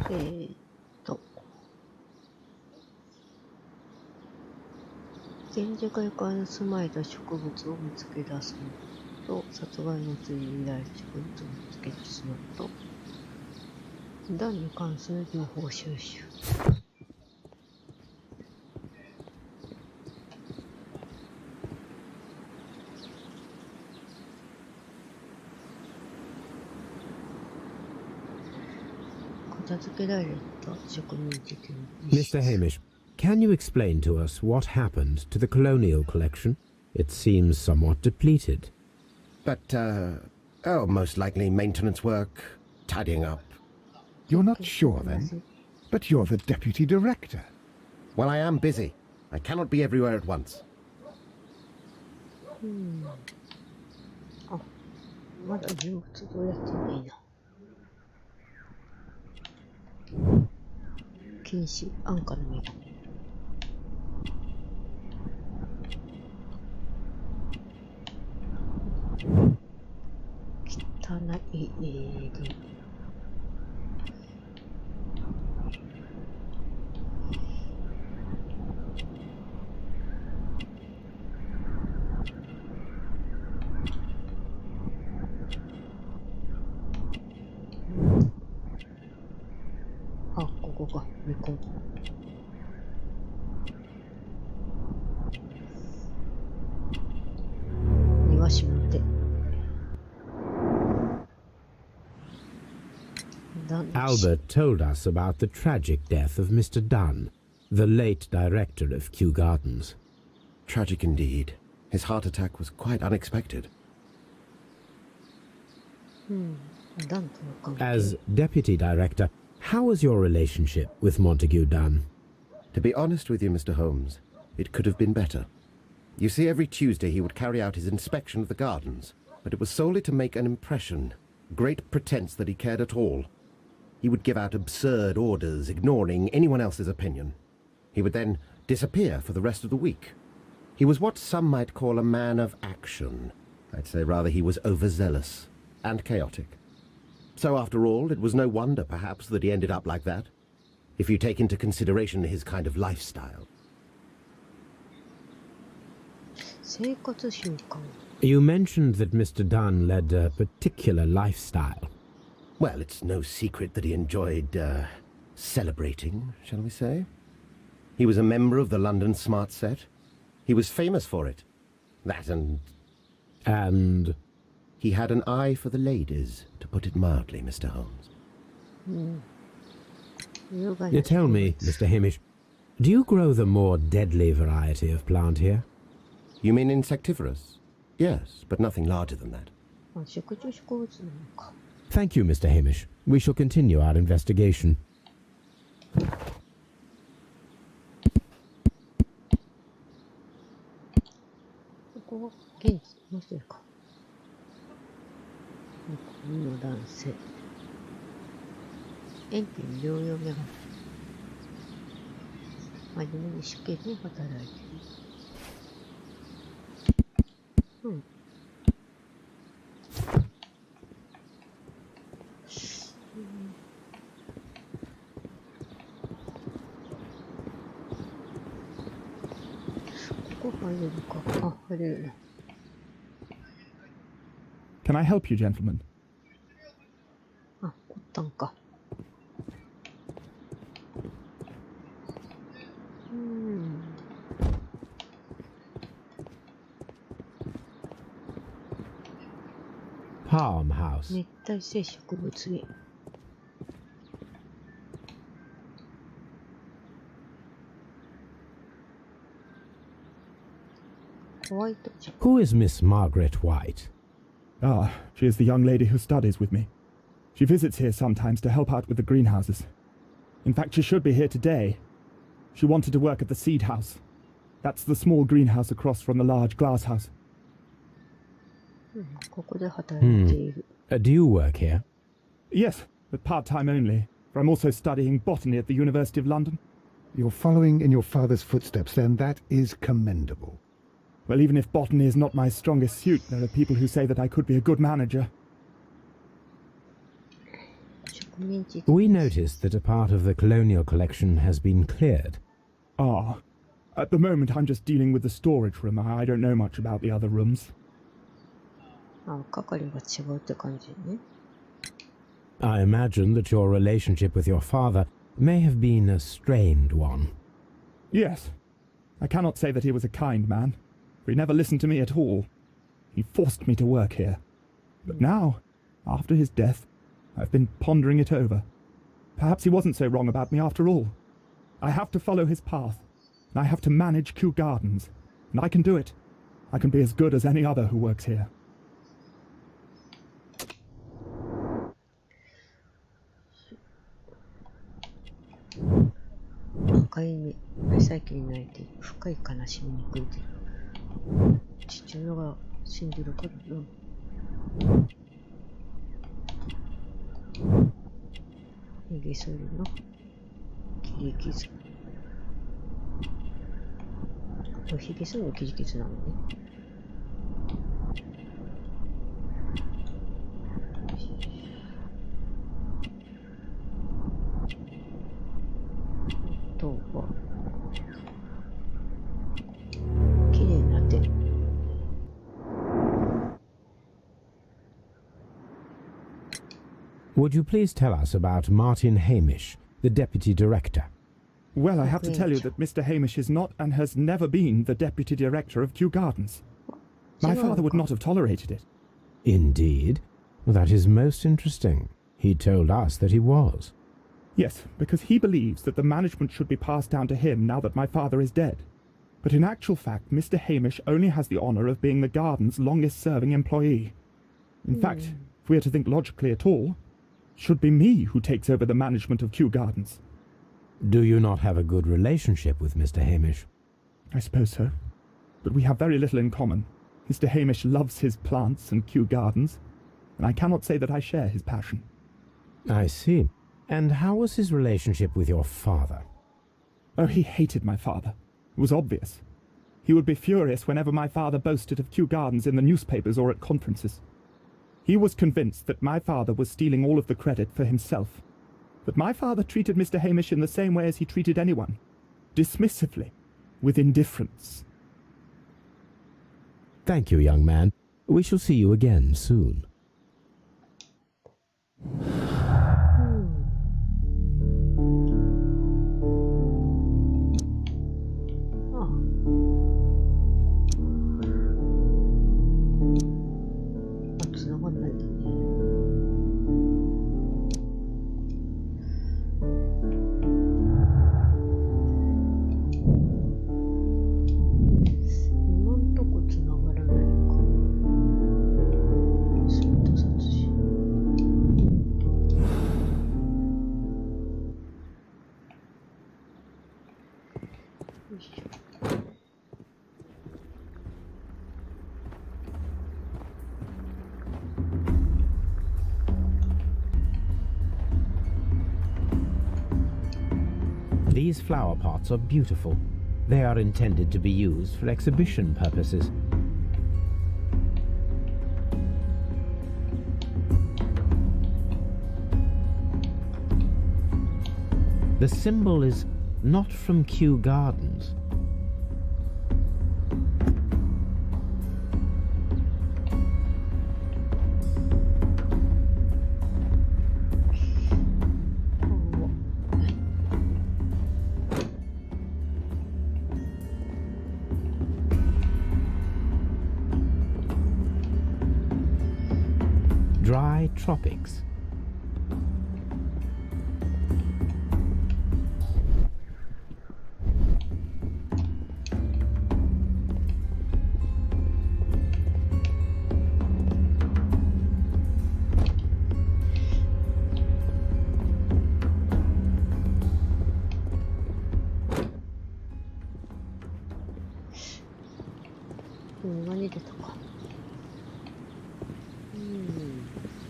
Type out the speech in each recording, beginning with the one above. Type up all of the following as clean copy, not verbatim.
えーっと、現地界から住まいた植物を見つけ出すのと、殺害の追いられる植物を見つけ出すのと、ダンに関する情報収集。片付けられた植民地での Mr. Hamish, can you explain to us what happened to the colonial collection? It seems somewhat depleted. But, most likely maintenance work, tidying up. You're not sure then? But you're the deputy director. Well, I am busy. I cannot be everywhere at once. あ、まだ人物どうやってないな。禁止、安価な目が。汚いあ、ここか、猫。庭閉まって。Albert told us about the tragic death of Mr. Dunn, the late director of Kew Gardens. Tragic indeed. His heart attack was quite unexpected. As deputy director, how was your relationship with Montague Dunn? To be honest with you, Mr. Holmes, it could have been better. You see, every Tuesday he would carry out his inspection of the gardens, but it was solely to make an impression, great pretense that he cared at all. He would give out absurd orders, ignoring anyone else's opinion. He would then disappear for the rest of the week. He was what some might call a man of action. I'd say rather he was overzealous and chaotic. So after all, it was no wonder, perhaps, that he ended up like that, if you take into consideration his kind of lifestyle. You mentioned that Mr. Dunn led a particular lifestyle. Well, it's no secret that he enjoyed, celebrating, shall we say. He was a member of the London Smart Set. He was famous for it. That and... And? He had an eye for the ladies, to put it mildly, Mr. Holmes. You tell me, Mr. Hamish, do you grow the more deadly variety of plant here? You mean insectivorous? Yes, but nothing larger than that. Thank you, Mr. Hamish. We shall continue our investigation. Can I help you, gentlemen? Palm House. 熱帯性植物園。Who is Miss Margaret White? Ah, she is the young lady who studies with me. She visits here sometimes to help out with the greenhouses. In fact, she should be here today. She wanted to work at the seed house. That's the small greenhouse across from the large glass house. Do you work here? Yes, but part-time only, for I'm also studying botany at the University of London. You're following in your father's footsteps, then. That is commendable. Well, even if botany is not my strongest suit, there are people who say that I could be a good manager. We noticed that a part of the colonial collection has been cleared. Ah. At the moment, I'm just dealing with the storage room. I don't know much about the other rooms. あ、係が違うって感じね。I imagine that your relationship with your father may have been a strained one. Yes. I cannot say that he was a kind man, for he never listened to me at all. He forced me to work here. But now, after his death, I've been pondering it over. Perhaps he wasn't so wrong about me after all. I have to follow his path, and I have to manage Kew Gardens, and I can do it. I can be as good as any other who works here. 赤い目、目先に泣いて深い悲しみに暮れている。父親が死んでるからな。逃げそうな切り傷。ひげ剃りの切り傷なのね。あとは綺麗になってる。Would you please tell us about Martin Hamish, the deputy director? Well, I have to tell you that Mr. Hamish is not and has never been the deputy director of Kew Gardens. My father would not have tolerated it. Indeed? Well, that is most interesting. He told us that he was. Yes, because he believes that the management should be passed down to him now that my father is dead. But in actual fact, Mr. Hamish only has the honour of being the garden's longest-serving employee. In fact, if we are to think logically at all, it should be me who takes over the management of Kew Gardens. Do you not have a good relationship with Mr. Hamish? I suppose so. But we have very little in common. Mr. Hamish loves his plants and Kew Gardens, and I cannot say that I share his passion. I see. And how was his relationship with your father? Oh, he hated my father. It was obvious. He would be furious whenever my father boasted of Kew Gardens in the newspapers or at conferences. He was convinced that my father was stealing all of the credit for himself. But my father treated Mr. Hamish in the same way as he treated anyone. Dismissively. With indifference. Thank you, young man. We shall see you again soon. 繋がんないんだね。今んとこ繋がらないのか。スート殺人。よいしょ。These flower pots are beautiful. They are intended to be used for exhibition purposes. The symbol is not from Kew Gardens. Dry tropics.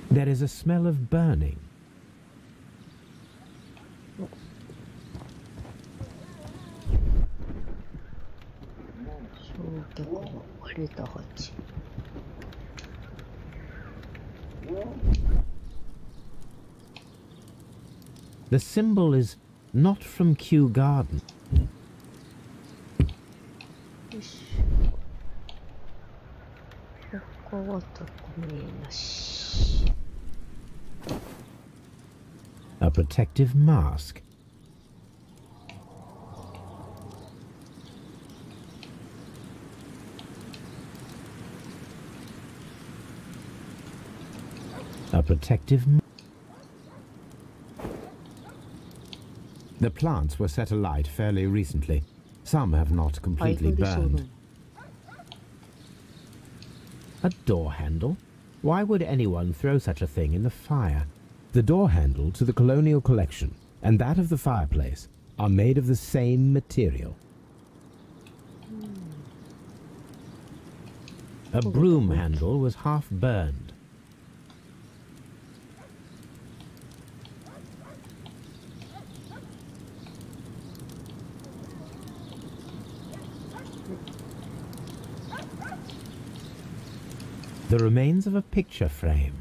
There is a smell of burning. 焼却が割れた鉢。The symbol is not from Kew Garden. よし。ここは特命なし。A protective mask. A protective. The plants were set alight fairly recently. Some have not completely burned. A door handle? Why would anyone throw such a thing in the fire? The door handle to the colonial collection and that of the fireplace are made of the same material. A broom handle was half burned. The remains of a picture frame.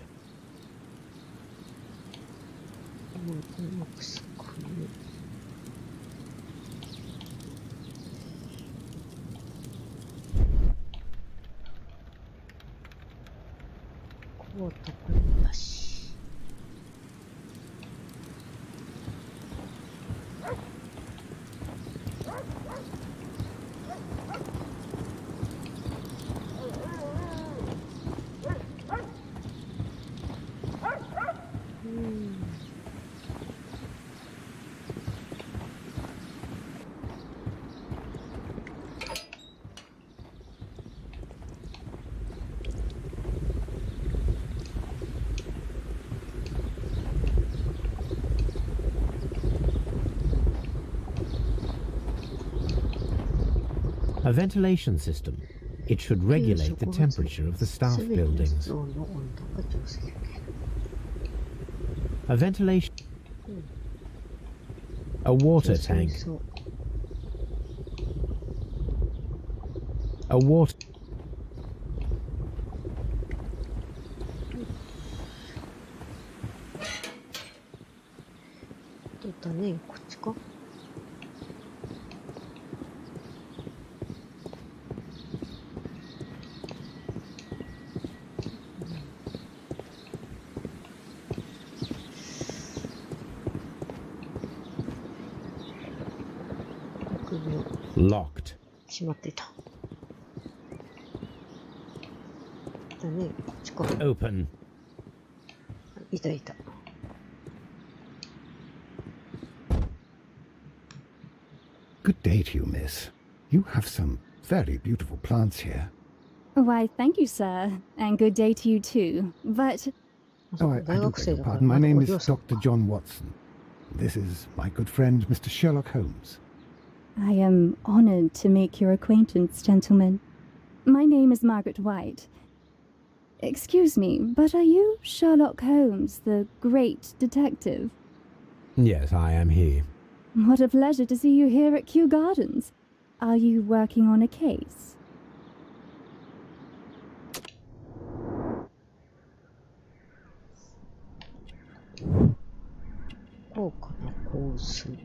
A ventilation system. It should regulate the temperature of the staff buildings. A ventilation. A water tank. A water. Locked. 閉まっていた。だね、こっちか。Open. いたいた。Good day to you, miss. You have some very beautiful plants here. Why, thank you, sir. And good day to you too. But... Oh, I do beg your pardon. My name is Dr. John Watson. This is my good friend, Mr. Sherlock Holmes. I am honored to make your acquaintance, gentlemen. My name is Margaret White. Excuse me, but are you Sherlock Holmes, the great detective? Yes, I am he. What a pleasure to see you here at Kew Gardens. Are you working on a case? 高価な香水。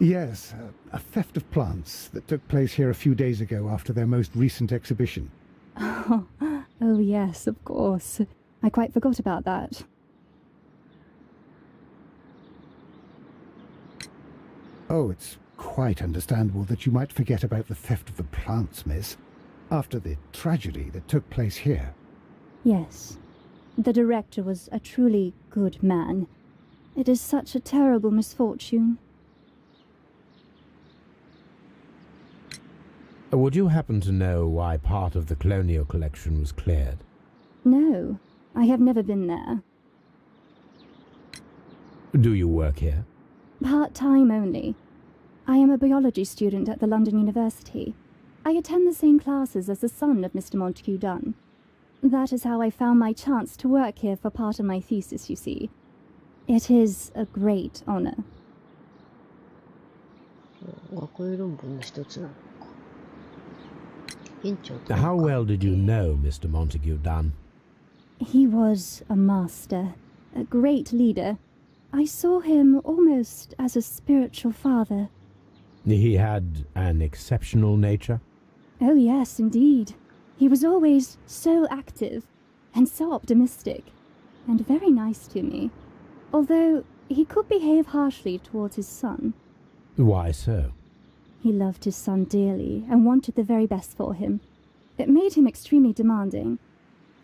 Yes, a theft of plants that took place here a few days ago after their most recent exhibition. Oh, yes, of course. I quite forgot about that. Oh, it's quite understandable that you might forget about the theft of the plants, miss, after the tragedy that took place here. Yes. The director was a truly good man. It is such a terrible misfortune. Would you happen to know why part of the colonial collection was cleared? No, I have never been there. Do you work here? Part-time only. I am a biology student at the London University. I attend the same classes as the son of Mr. Montague Dunn. That is how I found my chance to work here for part of my thesis, you see. It is a great honor. 学位論文の一つなのか。院長と How well did you know Mr. Montague Dunn? He was a master, a great leader. I saw him almost as a spiritual father. He had an exceptional nature? Oh yes, indeed. He was always so active and so optimistic and very nice to me. Although he could behave harshly towards his son. Why so? He loved his son dearly and wanted the very best for him. It made him extremely demanding.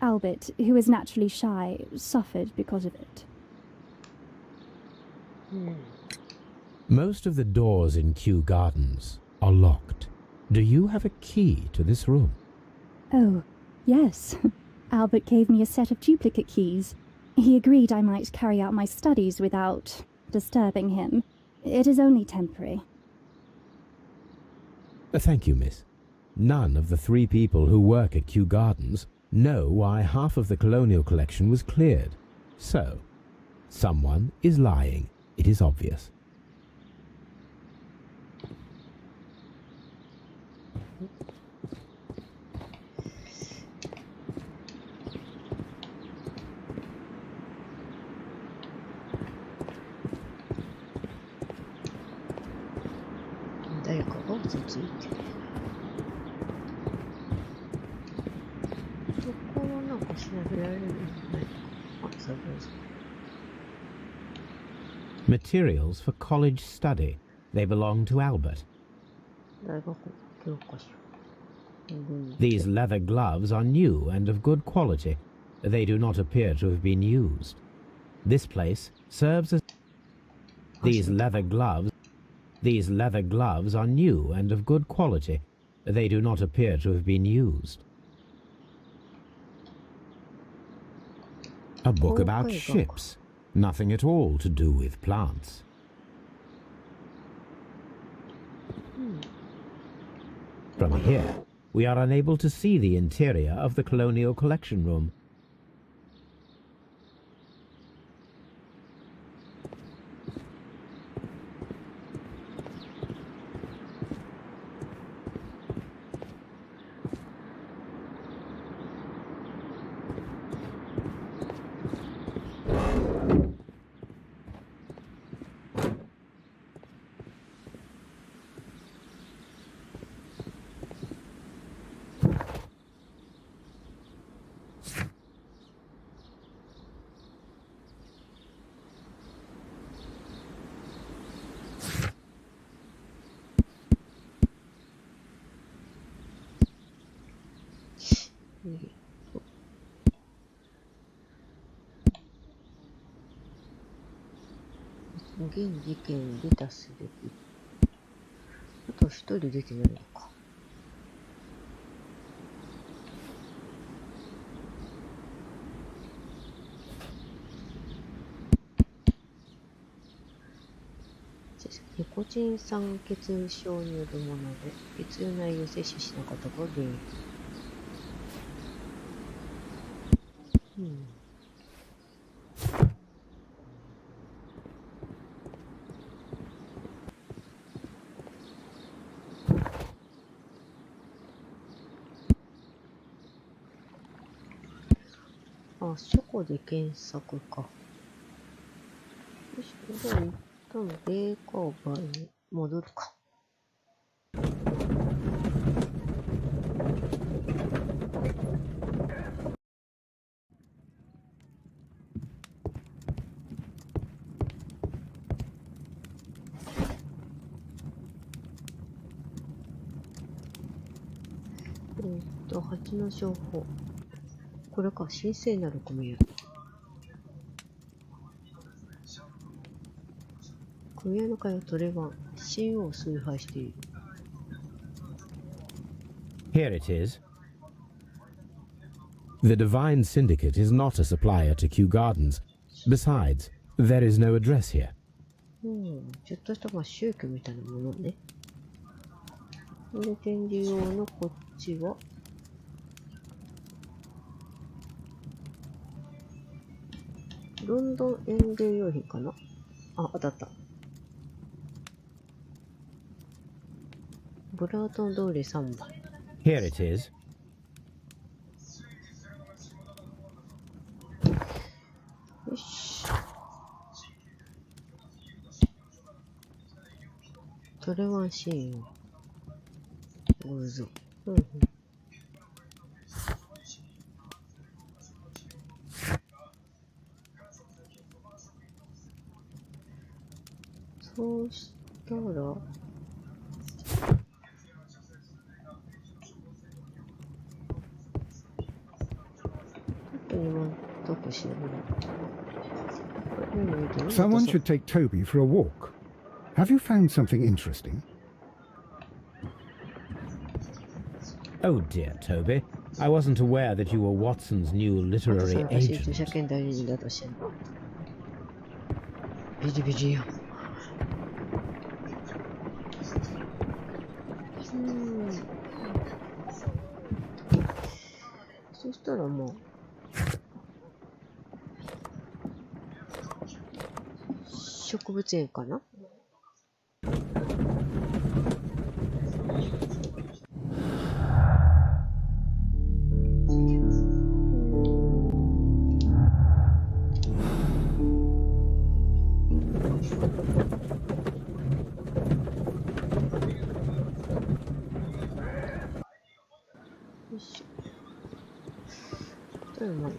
Albert, who is naturally shy, suffered because of it. Most of the doors in Kew Gardens are locked. Do you have a key to this room? Oh, yes. Albert gave me a set of duplicate keys. He agreed I might carry out my studies without disturbing him. It is only temporary. Thank you, miss. None of the 3 people who work at Kew Gardens know why half of the colonial collection was cleared. So, someone is lying. It is obvious. Materials for college study. They belong to Albert. These leather gloves are new and of good quality. They do not appear to have been used. This place serves as... These leather gloves are new and of good quality. They do not appear to have been used. A book about ships. Nothing at all to do with plants. From here, we are unable to see the interior of the colonial collection room.現事件レタスであと一人出てないのか。ニコチン酸欠症によるもので必要な栄養を摂取しなかったことが原因。あ、書庫で検索か。よし、じゃあ一旦ベーカーバーに戻るか。蜂の情報。これか、神聖なる組合。組合の会はトレバン、神王を崇拝している。Here it is. The Divine Syndicate is not a supplier to Kew Gardens. Besides, there is no address here. ちょっとした宗教みたいなものね。で、展示用のこっちは、ロンドン園芸用品かな。あ、当たった。ブラートン通り3番。Here it is. よし。トレワンシーン。偶像。そうしたら、Someone should take Toby for a walk. Have you found something interesting? Oh dear, Toby. I wasn't aware that you were Watson's new literary agent. 著者権代理人だとしてんの。ビジビジや。そしたらもう植物園かな。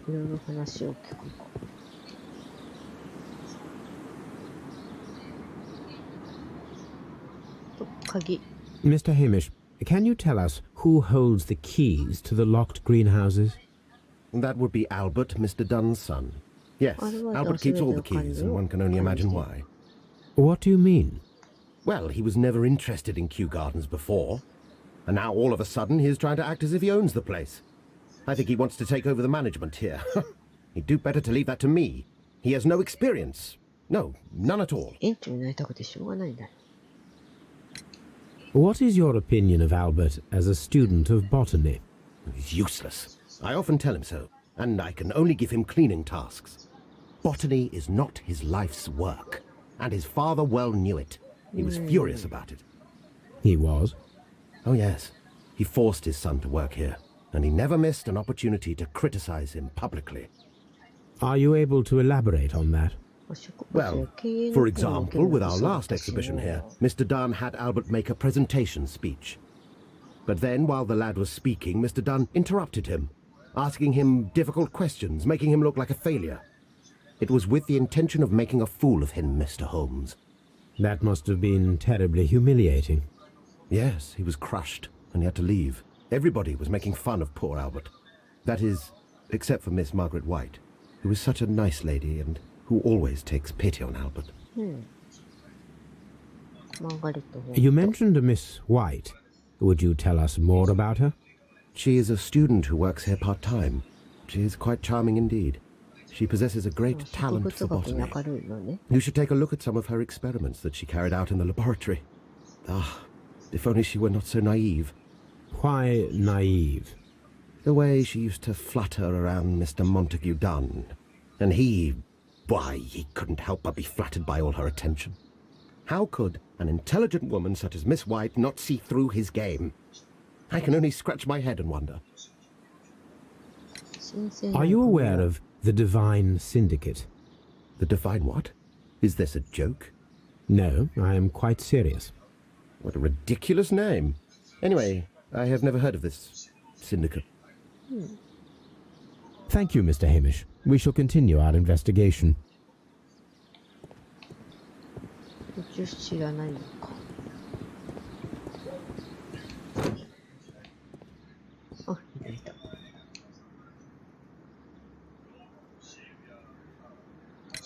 いろいろ話を聞く。鍵。Mr. Hamish, can you tell us who holds the keys to the locked greenhouses? That would be Albert, Mr. Dunn's son. Yes, Albert keeps all the keys, and one can only imagine why. What do you mean? Well, he was never interested in Kew Gardens before, and now all of a sudden he's trying to act as if he owns the place. I think he wants to take over the management here. He'd do better to leave that to me. He has no experience. No, none at all. What is your opinion of Albert as a student of botany? He's useless. I often tell him so, and I can only give him cleaning tasks. Botany is not his life's work, and his father well knew it. He was furious about it. He was? Oh yes. He forced his son to work here, and he never missed an opportunity to criticize him publicly. Are you able to elaborate on that? Well, for example, with our last exhibition here, Mr. Dunn had Albert make a presentation speech. But then, while the lad was speaking, Mr. Dunn interrupted him, asking him difficult questions, making him look like a failure. It was with the intention of making a fool of him, Mr. Holmes. That must have been terribly humiliating. Yes, he was crushed, and he had to leave. Everybody was making fun of poor Albert. That is, except for Miss Margaret White, who is such a nice lady and who always takes pity on Albert. You mentioned a Miss White. Would you tell us more about her? She is a student who works here part-time. She is quite charming indeed. She possesses a great talent for botany. You should take a look at some of her experiments that she carried out in the laboratory. Ah, if only she were not so naive. Why naive? The way she used to flutter around Mr. Montague Dunn. And why, he couldn't help but be flattered by all her attention. How could an intelligent woman such as Miss White not see through his game? I can only scratch my head and wonder. Are you aware of the Divine Syndicate? The Divine what? Is this a joke? No, I am quite serious. What a ridiculous name. Anyway, I have never heard of this syndicate. Thank you, Mr. Hamish. We shall continue our investigation. 一応知らないのか。あ、いた。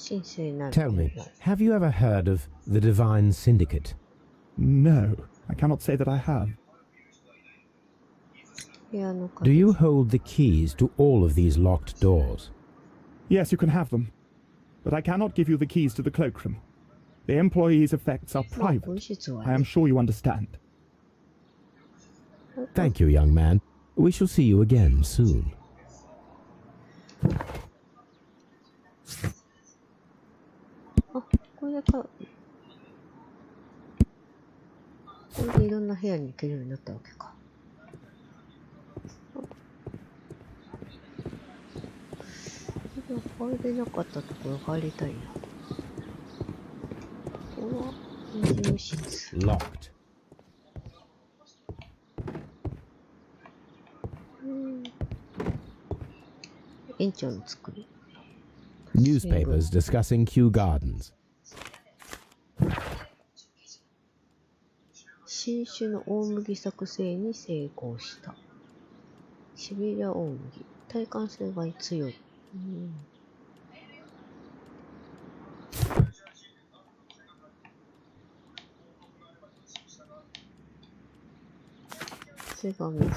神聖なる。Tell me, have you ever heard of the Divine Syndicate? No, I cannot say that I have. 部屋の Do you hold the keys to all of these locked doors? Yes, you can have them. But I cannot give you the keys to the cloakroom. The employees' effects are まあ private. 本質は I am ね。 sure you understand. Thank you, young man. We shall see you again soon. あ、これか。これでいろんな部屋に行けるようになったわけか。入れなかったところ入りたいな。ここは事務室。Locked. 園長の作り。 Newspapers discussing Kew Gardens. 新種の大麦作製に成功した。シベリア大麦。耐寒性が強い。手紙。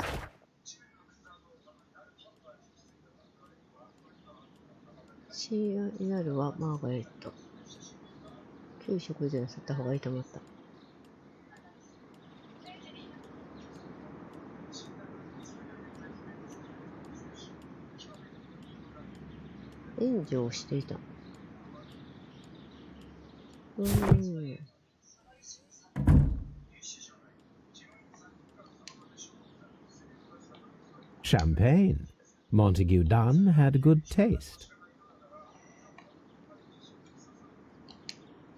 親愛になるはマーガレット。給食前吸った方がいいと思った。援助をしていた。Champagne. Montague Dunn had good taste.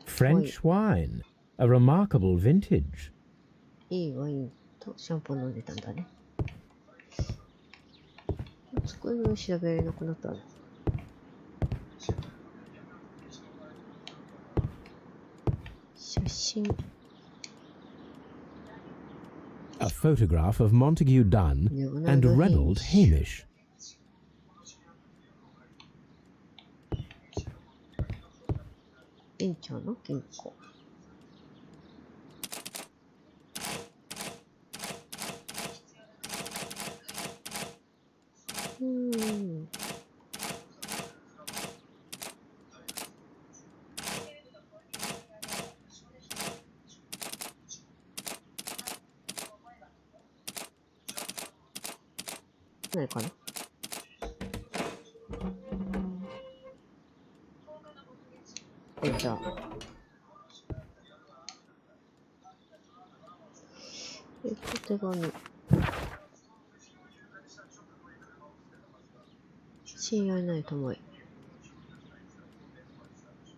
French wine. A remarkable vintage. いいワインとシャンパン飲んでたんだね。机の上調べられなくなったね。写真。A photograph of Montague Dunn and Reynold Hamish. 園長の金庫。ないかな。これだ。手紙。親愛ない友へ。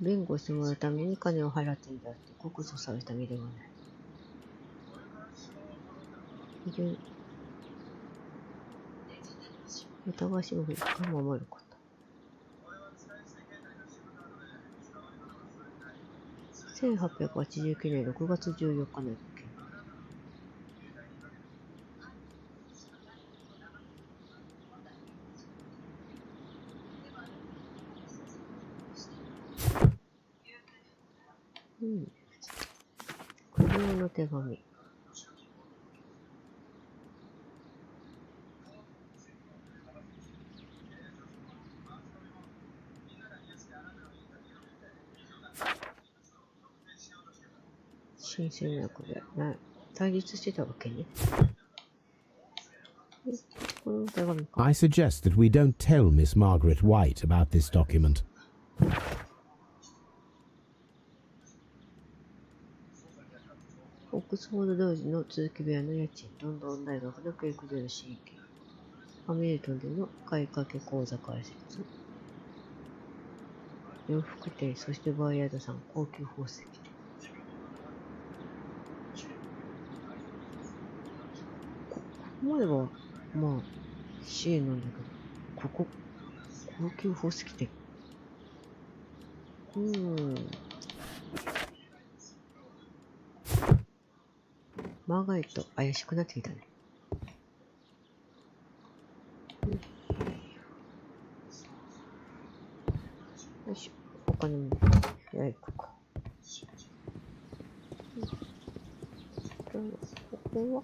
弁護してもらうために金を払っていたって告訴された身ではない。疑わしいを守ること。1889年6月14日の一件。苦情の手紙。新戦略で対立してたわけね。この手紙か。I suggest that we don't tell Miss Margaret White about this document. オックスフォード同時の続き部屋の家賃、ロンドン大学の教育での支援金、ハミルトンでの買い掛け口座開設、洋服店、そしてバイヤードさん、高級宝石。思えば、まあ、C なんだけど、ここ、高級宝石店。マーガレット、怪しくなってきたね。よいしょ、他にも、やいこか。ここは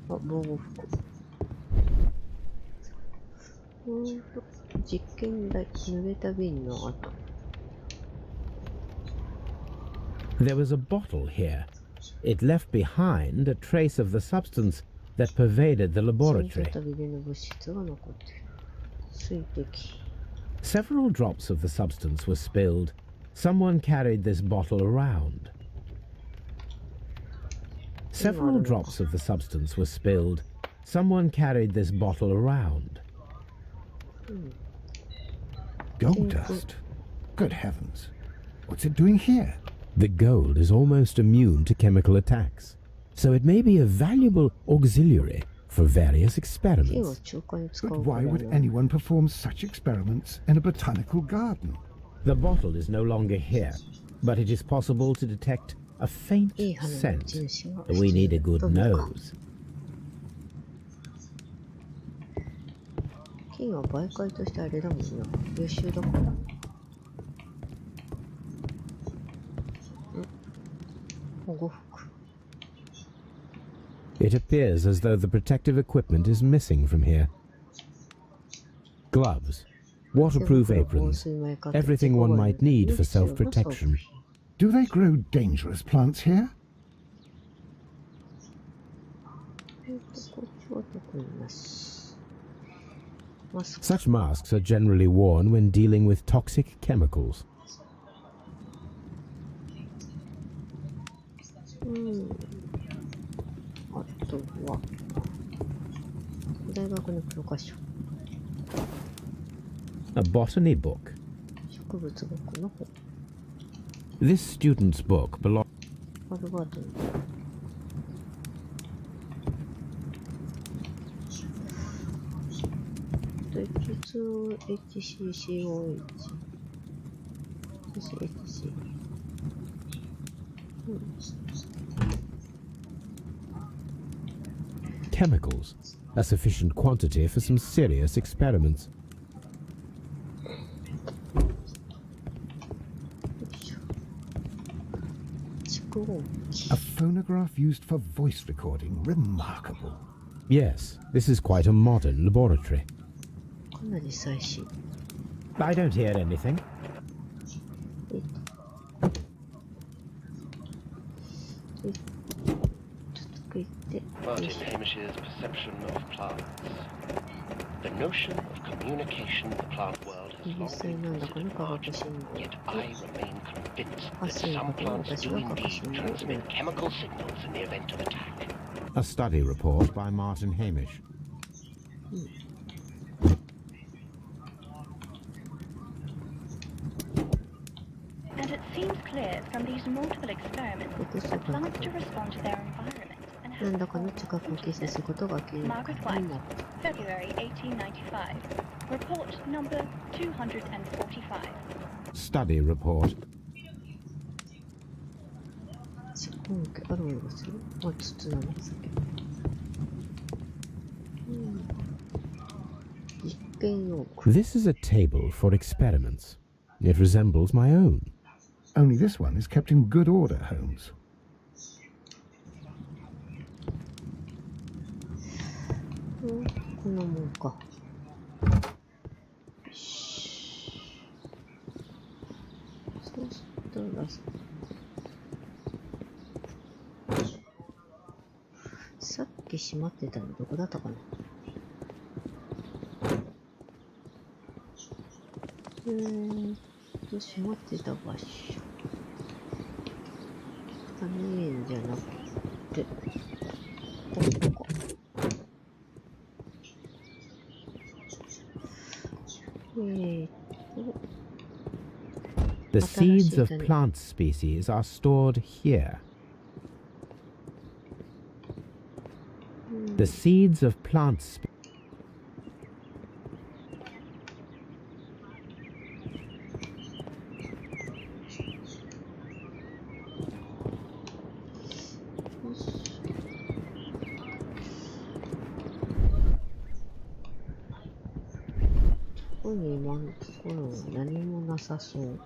あ、防護服。実験台、濡れた瓶の跡。There was a bottle here. It left behind a trace of the substance that pervaded the laboratory. Several drops of the substance were spilled. Someone carried this bottle around. Several drops of the substance were spilled. Someone carried this bottle around. Gold dust? Good heavens. What's it doing here? The gold is almost immune to chemical attacks, so it may be a valuable auxiliary for various experiments. But why would anyone perform such experiments in a botanical garden? The bottle is no longer here, but it is possible to detect a faint scent. We need a good nose. 金は媒介としてあれだもんな。優秀だから。保護服。It appears as though the protective equipment is missing from here. Gloves, waterproof aprons, everything one might need for self-protection. Do they grow dangerous plants here? Such masks are generally worn when dealing with toxic chemicals. あとは大学の教科書。A botany book. 植物学の本。This student's book belongs. アルバートの。HCCOH。HC。Chemicals, a sufficient quantity for some serious experiments. A phonograph used for voice recording. Remarkable. Yes, this is quite a modern laboratory. かなり最新。I don't hear anything. Martin Hamish's perception of plants. The notion of communication the plant world has long been considered marginal, yet I remain convinced that some plants do indeed transmit chemical signals in the event of attack. A study report by Martin Hamish. And it seems clear from these multiple experiments that plants do respond to their environment. 何らかの知覚を形成することが明らかになった。 February 1895. Report number 245. Study report. 実根拠アロエがする。あ、筒なんですけど。実験用具。This is a table for experiments. It resembles my own. Only this one is kept in good order, Holmes. こんなもんか。そうしたらさっき閉まってたのどこだったかな。閉まってた場所。パネルじゃなくて、ここ。The seeds of plant species are stored here. The seeds of plant species.ここに今のところ何もなさそう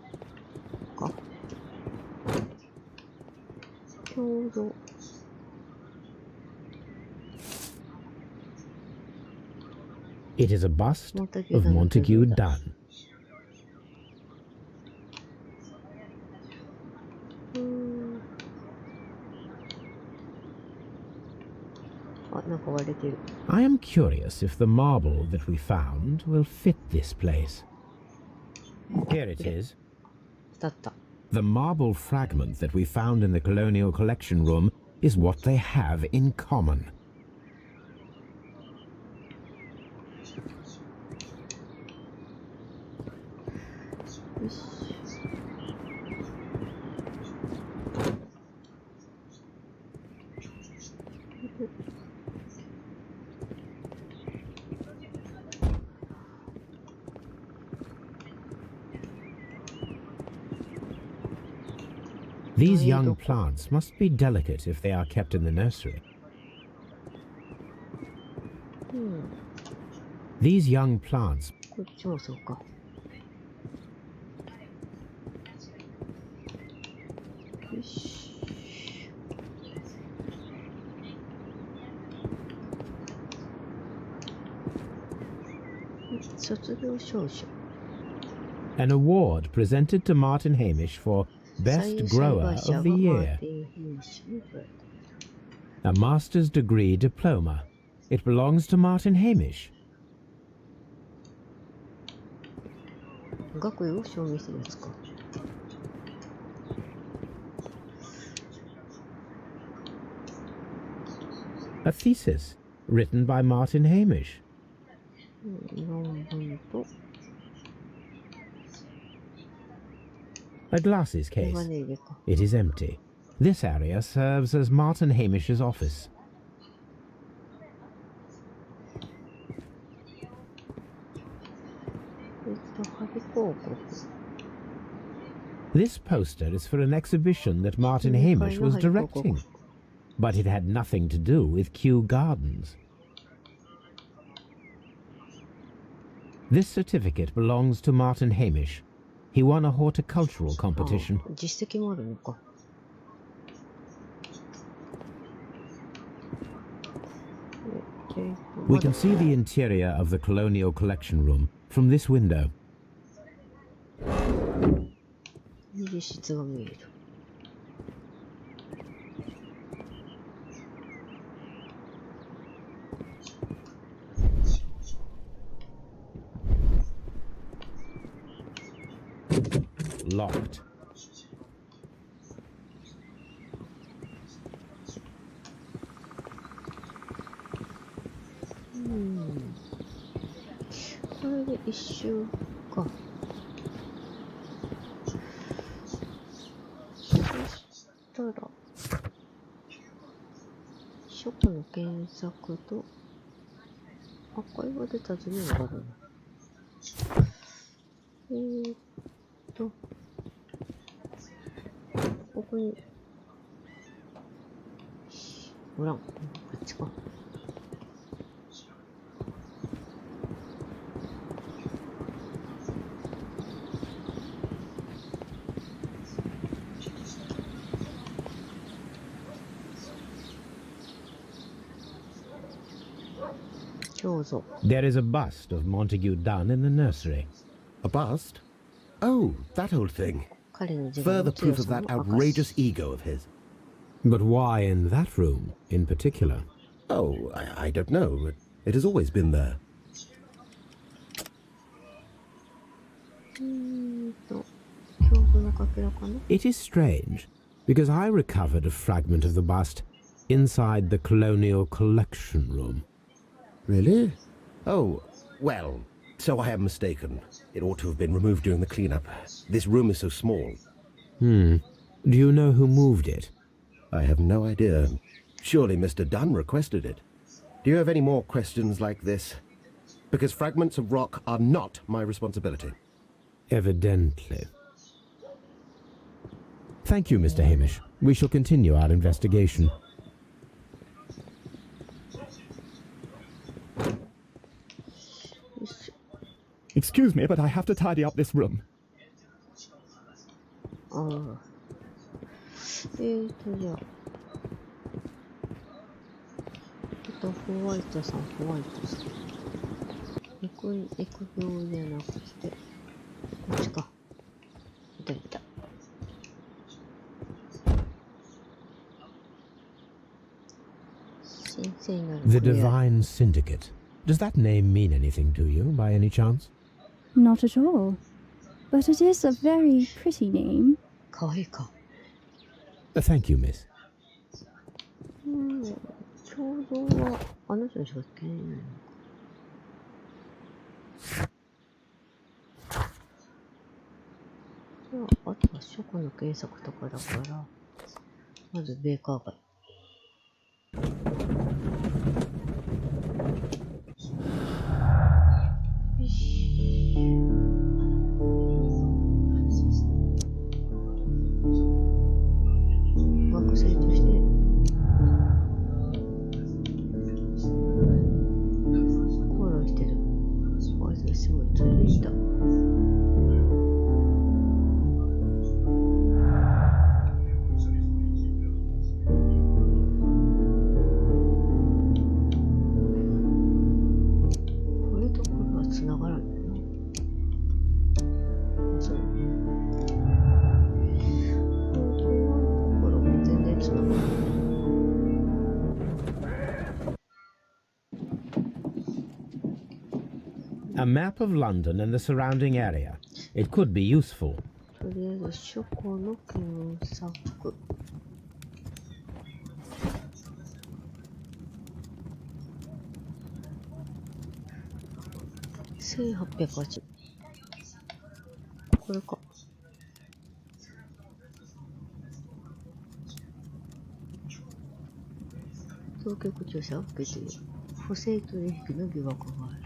か。郷土。It is a bust of Montague Dunn. あ、なんか割れてる。I am curious if the marble that we found will fit this place. Here it is. だった。The marble fragment that we found in the Colonial Collection Room is what they have in common. よし。These young plants must be delicate if they are kept in the nursery. These young plants. こっちもそうか。よし。卒業証書。An award presented to Martin Hamish for Best Grower of the Year. A master's degree diploma. It belongs to Martin Hamish. 学位を証明するやつか。A thesis written by Martin Hamish. 論文と A glasses case. It is empty. This area serves as Martin Hamish's office. This poster is for an exhibition that Martin Hamish was directing, but it had nothing to do with Kew Gardens. This certificate belongs to Martin Hamish. He won a horticultural competition. 実績もあるのか。We can see the interior of the Colonial Collection Room from this window. 二次室が見える。Locked. Hmm. これで一周か。そしたら、書庫の検索と、アーカイブで尋ねるのがあるな。ここに、ほら、こっちか。There is a bust of Montague Dunn in the nursery. A bust? Oh, that old thing. Further proof of that outrageous ego of his. But why in that room, in particular? Oh, I don't know. It has always been there. It is strange, because I recovered a fragment of the bust inside the Colonial Collection Room. Really? Oh, well, So I am mistaken. It ought to have been removed during the cleanup. This room is so small. Do you know who moved it? I have no idea. Surely Mr. Dunn requested it. Do you have any more questions like this? Because fragments of rock are not my responsibility. Evidently. Thank you, Mr. Hamish. We shall continue our investigation. Excuse me, but I have to tidy up this room. ああ。じゃあ。ホワイトさん。行く病じゃなくて、こっちか。いた。先生になる。The Divine Syndicate. Does that name mean anything to you, by any chance? Not at all. But it is a very pretty name. かわいいか。Thank you, miss. 共同はあの人にしか聞けないのか。じゃあ、あとは書庫の検索とかだから、まずベーカー街。よし。学生として、フォローしてる。すごい、それでした。A map of London and the surrounding area. It could be useful. とりあえず書庫の検索。1808。これか。当局調査を受けている。不正取引の疑惑がある。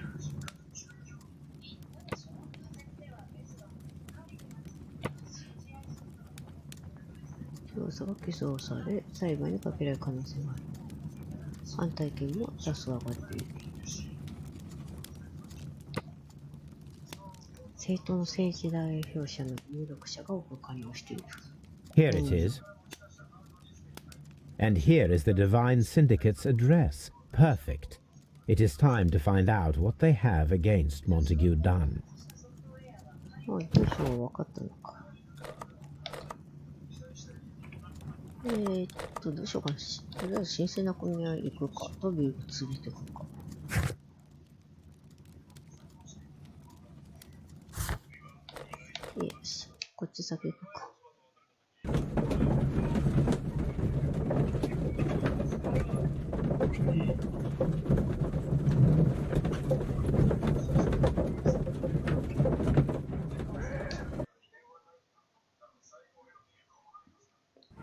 調査が起訴され、裁判にかけられる可能性がある。反対権も多数上がっている。政党の政治代表者の有力者が多く関与している。Here it is. And here is the Divine Syndicate's address. Perfect. It is time to find out what they have against Montague Dunn. 住所は分かったのか。どうしようかな。とりあえず神聖な国へ行くか、ロビーを通じていくか。よし、こっち先行くか。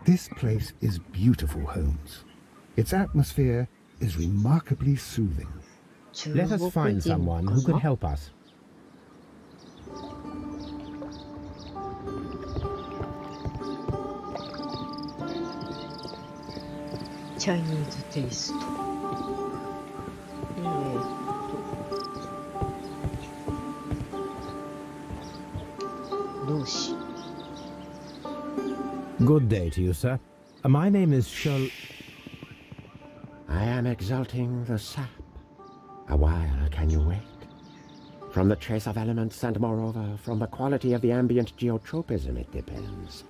This place is beautiful, Holmes. Its atmosphere is remarkably soothing. Let us find someone who could help us. Chinese taste. 同志。Good day to you, sir. My name is Sherlock. I am exalting the sap. A while can you wait? From the trace of elements and moreover from the quality of the ambient geotropism it depends.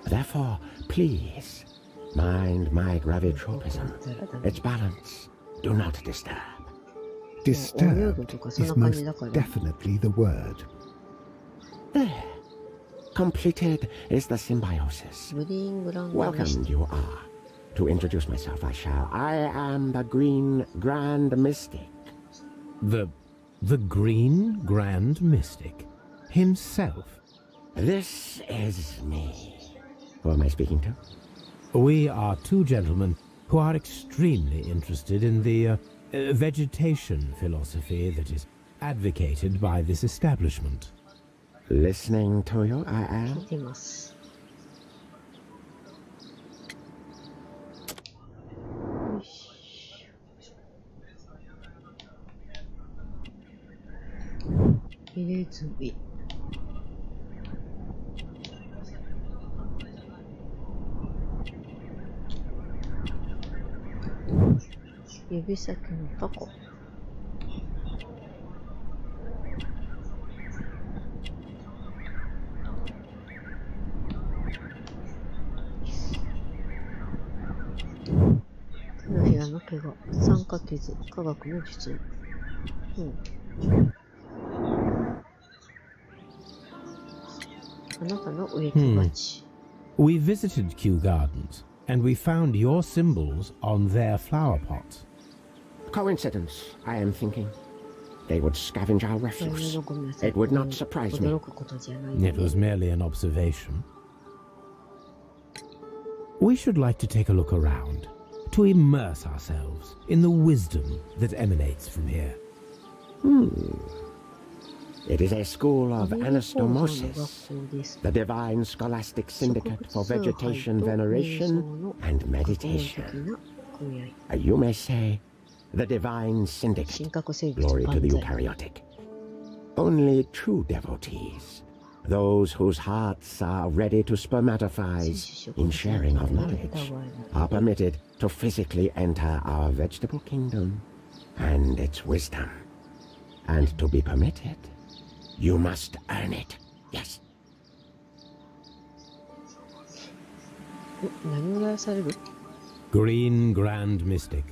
Therefore, please, mind my gravitropism. Its balance. Do not disturb. Disturbed is most definitely the word. There. Completed is the symbiosis. Welcomed you are. To introduce myself, I shall. I am the Green Grand Mystic. The the Green Grand Mystic himself. This is me. Who am I speaking to? We are two gentlemen who are extremely interested in the vegetation philosophy that is advocated by this establishment. Listening to you, I am. 聞いてます。よし。入れ墨。指先のタコ。手のひらの怪我、酸化傷、科学の術。あなたの植木鉢。We visited Kew Gardens, and we found your symbols on their flower pots. Coincidence, I am thinking. They would scavenge our refuse. It would not surprise me. It was merely an observation. We should like to take a look around, to immerse ourselves in the wisdom that emanates from here. It is a school of anastomosis, the divine scholastic syndicate for vegetation veneration and meditation. You may say, the divine syndicate. Glory to the eukaryotic. Only true devotees, those whose hearts are ready to spermatophize in sharing of knowledge, are permitted to physically enter our vegetable kingdom and its wisdom. And to be permitted, you must earn it. Yes. 何をやらされる? Green Grand Mystic,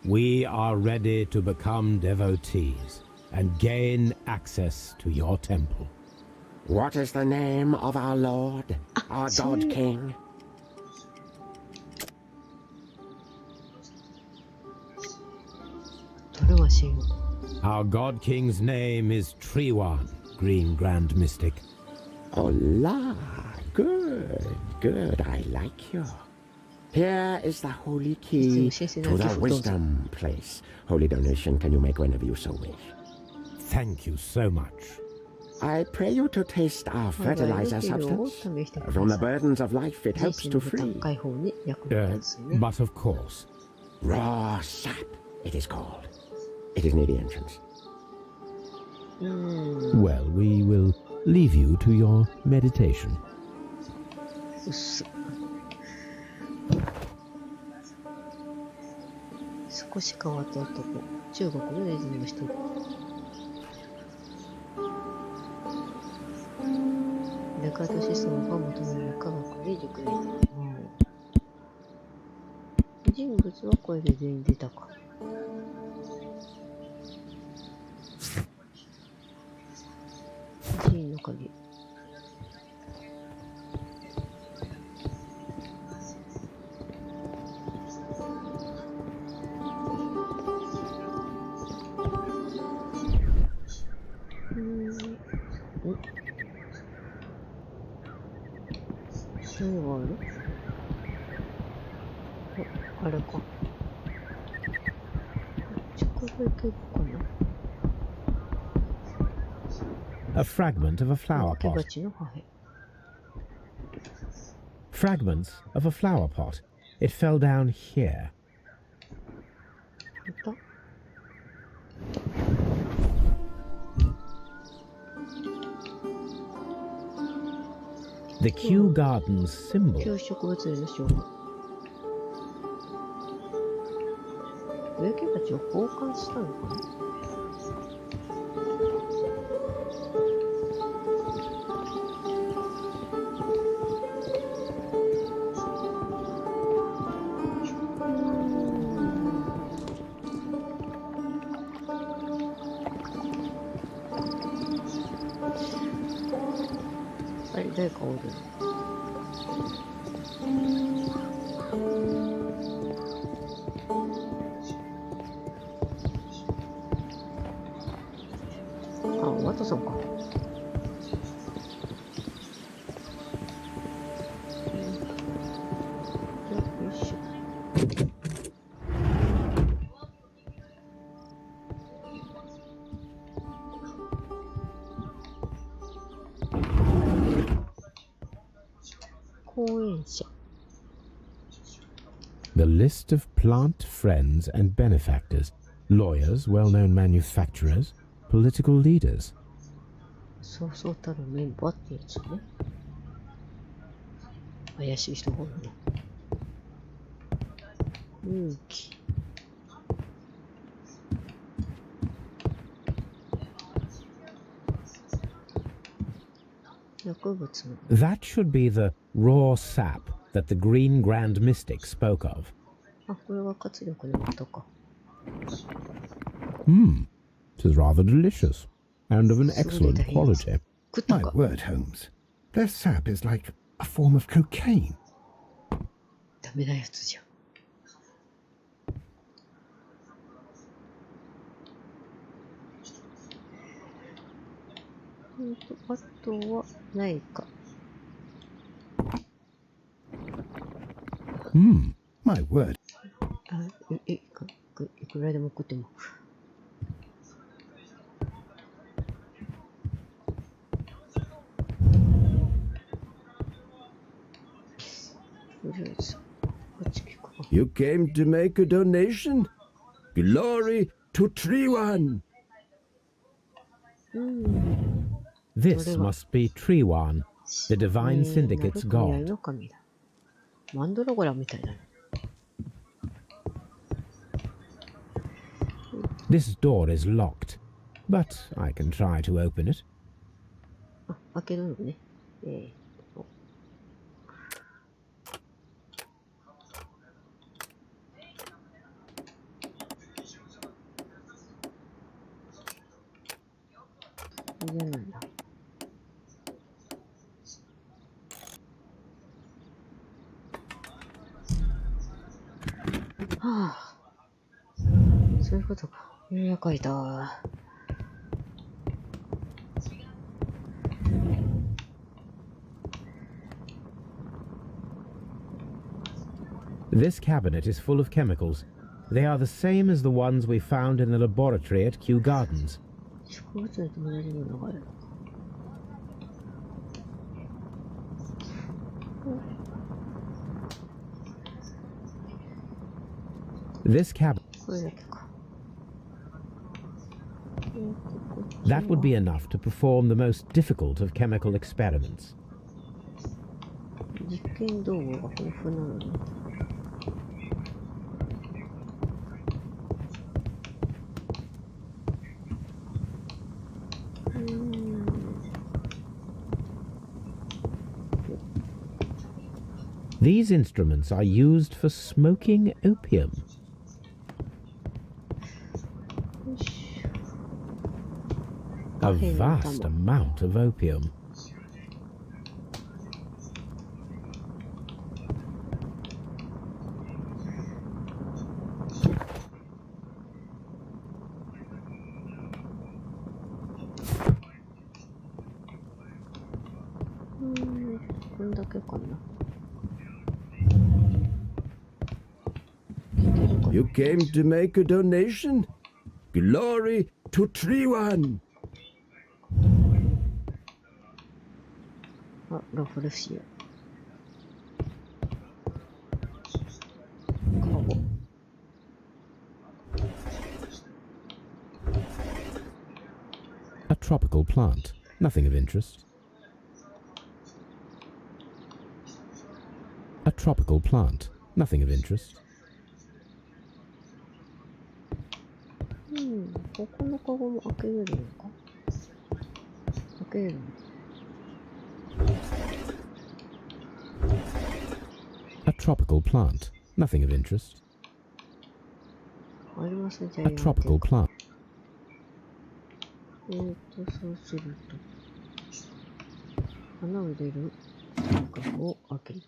we are ready to become devotees and gain access to your temple. What is the name of our Lord, our God King? Our God King's name is Treewan, Green Grand Mystic. Oh la, good, good, I like you. Here is the holy key to the wisdom place. Holy donation can you make whenever you so wish. Thank you so much. I pray you to taste our fertilizer substance. From the burdens of life it helps to free. But of course. Raw sap, it is called. It is near the entrance. Well, we will leave you to your meditation. 少し変わった男、中国のネズミの一人。デカート思想が求める科学で熟練。人物はこれで全員出たか。寺院の鍵。何がある？あれか。直で行けるかな。A fragment of a flower pot. Fragments of a flower pot. It fell down here. The Kew Gardens symbol. 旧植物園の称号。植木鉢を交換したのかな。誰かおる。トさんか。よいしょ。講演者。The list of plant friends and benefactors, lawyers, well-known manufacturers, political leaders. そうそうたるメンバーってやつね。怪しい人がおるな。勇気。薬物の。That should be the raw sap that the Green Grand Mystic spoke of. あ、これは活力のことか。It is rather delicious, and of an excellent quality. My word, Holmes. Their sap is like a form of cocaine. ダメなやつじゃん。あとはないか。My word. あ、いくらでも食っても。とりあえず、こっち聞くか。You came to make a donation? Glory to Tree-One! This must be Triwan, the divine syndicate's 闇 god. の神だ。マンドラゴラみたいだね。This door is locked, but I can try to open it. あ、開けるのね。いらないな。はあ、そういうことか。ようやく開いた。This cabinet is full of chemicals. They are the same as the ones we found in the laboratory at Kew Gardens. 植物にと同じのがあるのか。This cabinet. これだけか。That would be enough to perform the most difficult of chemical experiments. 実験道具が豊富なのに。These instruments are used for smoking opium. A vast amount of opium. You came to make a donation? Glory to Tree-One! あ、ラフレシア。カゴ。A tropical plant. Nothing of interest. A tropical plant. Nothing of interest. ここのカゴも開けれるのか。開けれるの。A tropical plant. Nothing of interest. ありますね、じゃ A tropical plant. そうすると。花を入れる。カゴを開ける。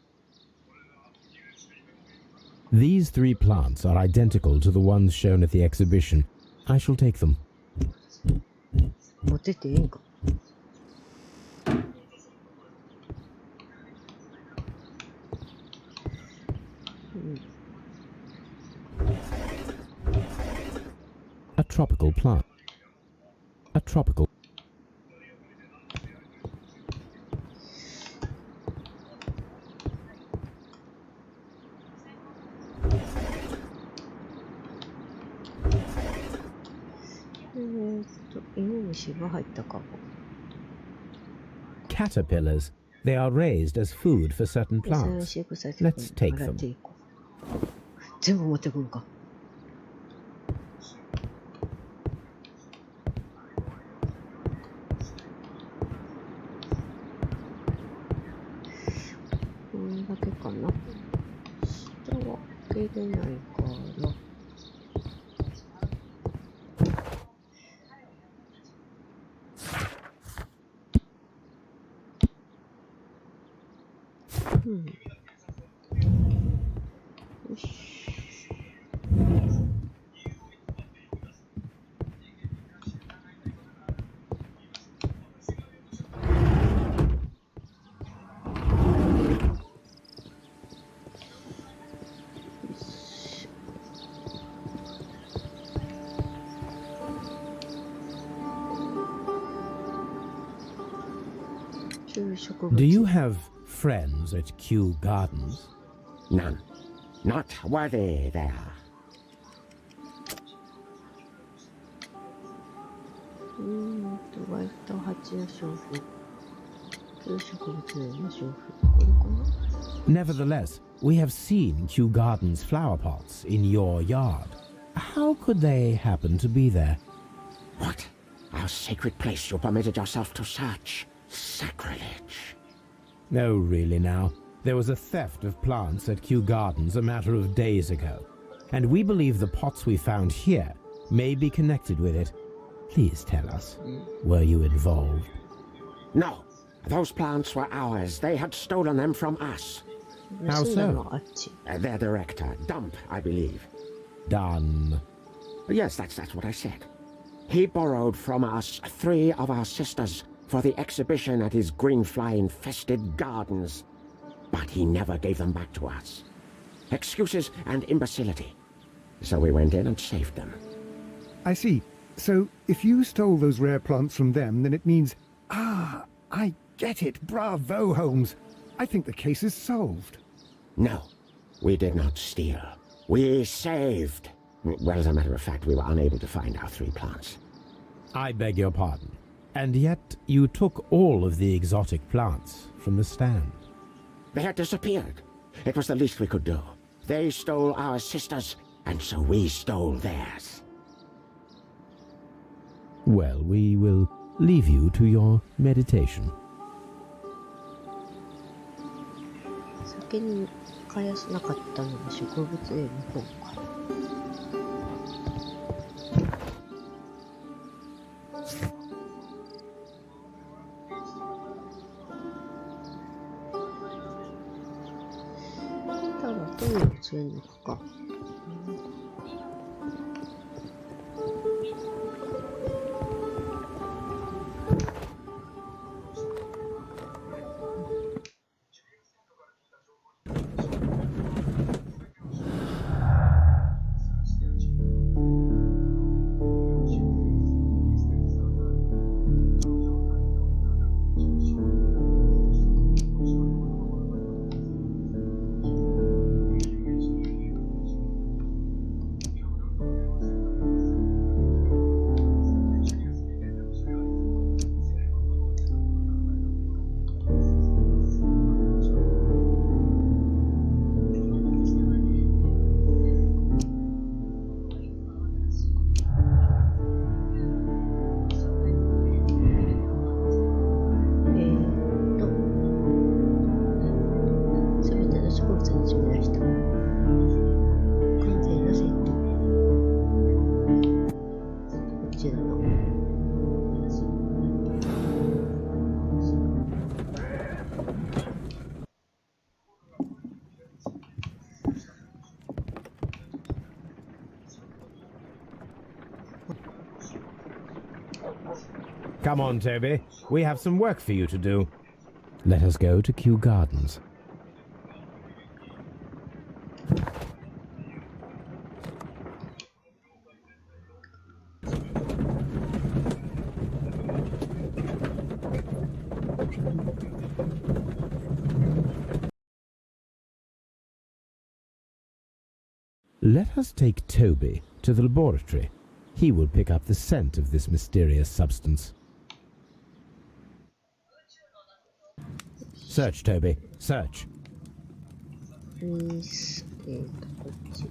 These three plants are identical to the ones shown at the exhibition. I shall take them. 持ってていいんか。A tropical plant. A tropical. 芋虫が入ったかご。Caterpillars. They are raised as food for certain それを plants. 飼育されてる Let's take 洗っ them. ていこう。全部持ってくんか。こんだけかな。下は開けれないから。よし。Do you have friends at Kew Gardens? None. Not worthy there. ワイトハチの娼婦。旧植物園の娼婦。これかな？ Nevertheless, we have seen Kew Gardens flower pots in your yard. How could they happen to be there? What? Our sacred place you permitted yourself to search? Sacrilege. No, really now. There was a theft of plants at Kew Gardens a matter of days ago, and we believe the pots we found here may be connected with it. Please tell us, were you involved? No. Those plants were ours. They had stolen them from us. How so? Their director, Dump, I believe. Done. Yes, that's what I said. He borrowed from us 3 of our sisters for the exhibition at his green fly-infested gardens. But he never gave them back to us. Excuses and imbecility. So we went in and saved them. I see. So, if you stole those rare plants from them, then it means... Ah, I get it. Bravo, Holmes. I think the case is solved. No, we did not steal. We saved. Well, as a matter of fact, we were unable to find our 3 plants. I beg your pardon. And yet you took all of the exotic plants from the stand. They had disappeared. It was the least we could do. They stole our sisters, and so we stole theirs. Well, we will leave you to your meditation. 先に返さなかったのが植物園の方か。ただどういうつれるのか。Come on, Toby. We have some work for you to do. Let us go to Kew Gardens. Let us take Toby to the laboratory. He will pick up the scent of this mysterious substance. Search, Toby. Search. こっち。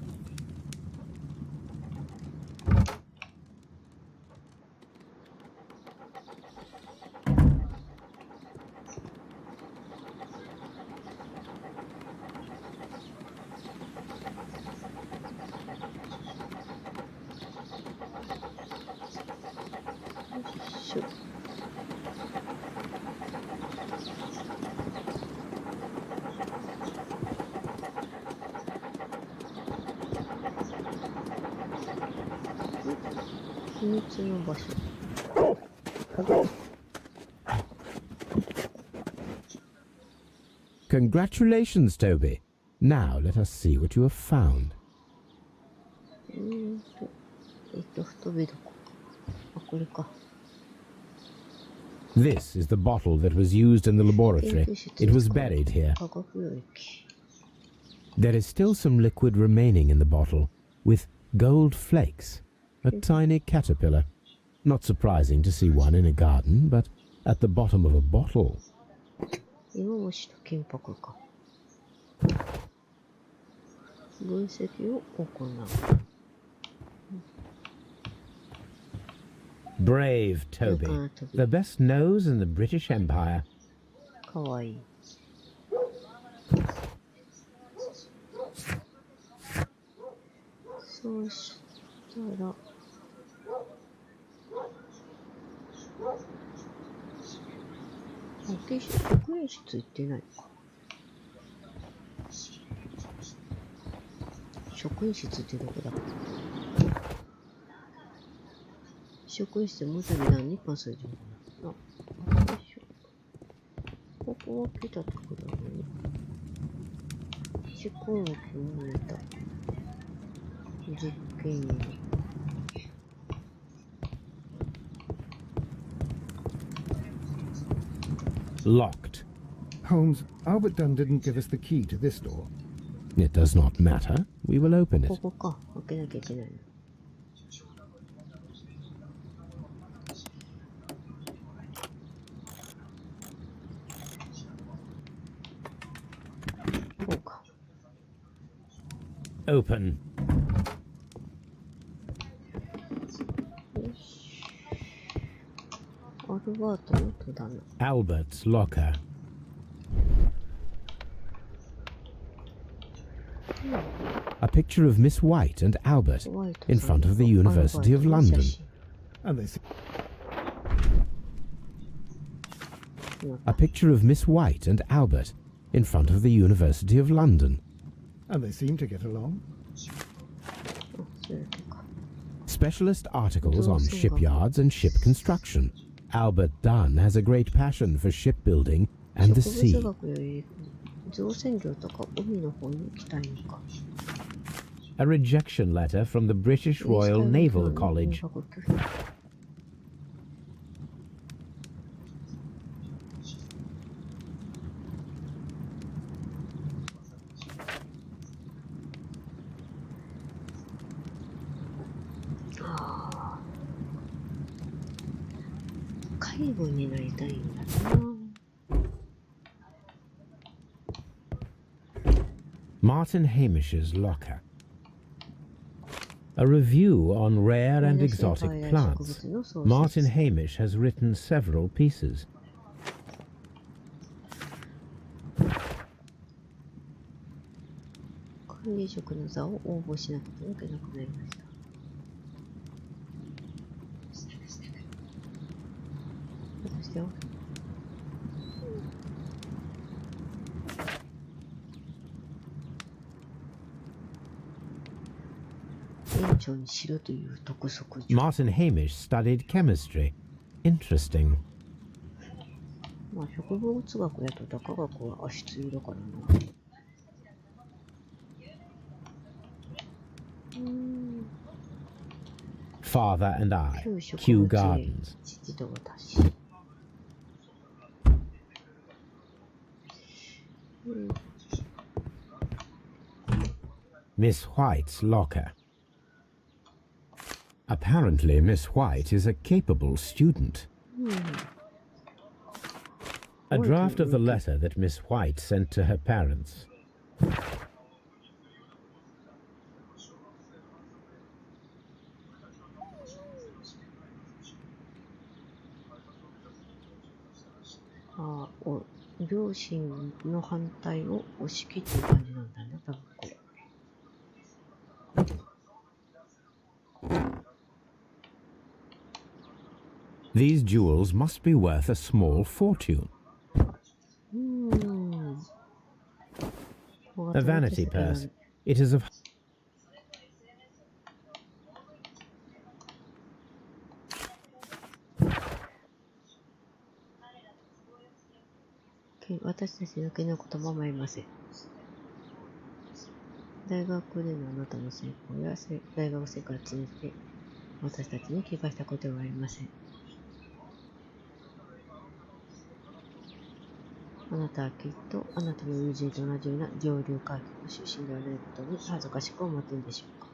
秘密の場所。Congratulations, Toby. Now let us see what you have found. 太びどこ。あ、これか。This is the bottle that was used in the laboratory. It was buried here. 化学溶液。There is still some liquid remaining in the bottle, with gold flakes. A tiny caterpillar. Not surprising to see one in a garden, but at the bottom of a bottle. 芋虫と金箔か。分析を行う。Brave Toby. The best nose in the British Empire. かわいい。そうしたら。職員室行ってないのか。職員室ってどこだっけ。職員室で文字に何パスするのかな。よいしょ。ここは来たとこだね。思考力を入れた。実験員。Locked. Holmes, Albert Dunn didn't give us the key to this door. It does not matter. We will open it. ここか。開けなきゃいけないの。こうか。Open. よし。アルバートの戸棚。Albert's locker. A picture of Miss White and Albert in front of the University of London. And they seem A picture of Miss White and Albert in front of the University of London. to get along. あ、それとか。 Specialist articles on shipyards and ship construction. Albert Dunn has a great passion for shipbuilding and the 植物 sea. 学より造船業とか海の方に行きたいのか。 A rejection letter from the British Royal Naval College. 介護になりたいんだな。Martin Hamish's locker. A review on rare and exotic plants. Martin Hamish has written several pieces. 管理職の座を応募しなくてはいけなくなりました。私よ。園長にしろという督促状。 Martin Hamish studied chemistry. Interesting. まあ植物学やと科学は必要だからな。Father and I, 旧植 Kew 物園 Gardens. 父と私。Miss White's locker. Apparently, Miss White is a capable student. A draft of the letter that Miss White sent to her parents. Ah, 両親の反対を押し切ってる感じなんだね、多分これ。These jewels must be worth a small fortune. A vanity purse. It is of... Okay, 私たちだけの言葉もありません。大学でのあなたの成功や大学生活にて私たちに怪我したことはありません。あなたはきっとあなたの友人と同じような上流階級の出身ではないことに恥ずかしく思っているでしょうか。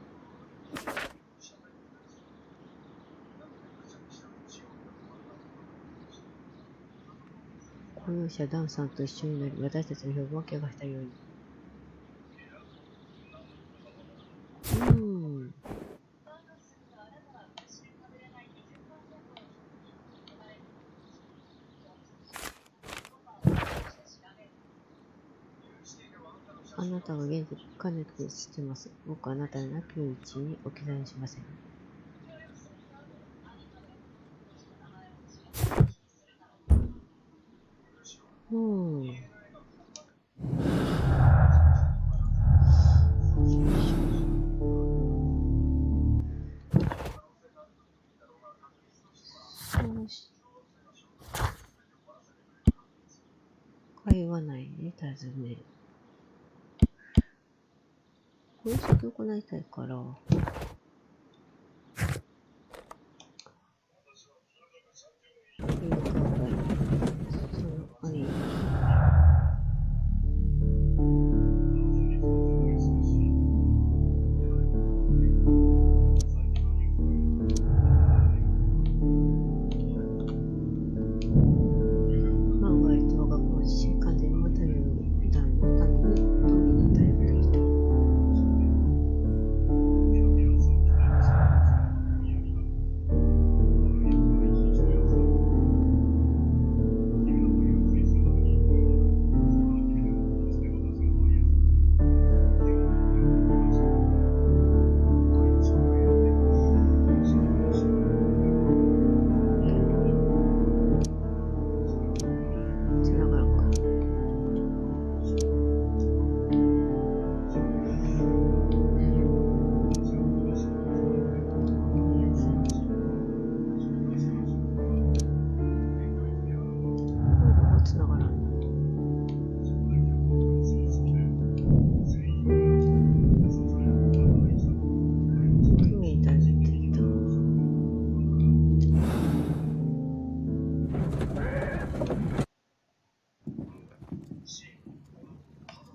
雇用者ダンさんと一緒になり私たちの評判を怪我したように。あなたは現在かなり知ってます。僕はあなたのなき位置に置き去りにしません。会話内で尋ねる。分析を行いたいから、よ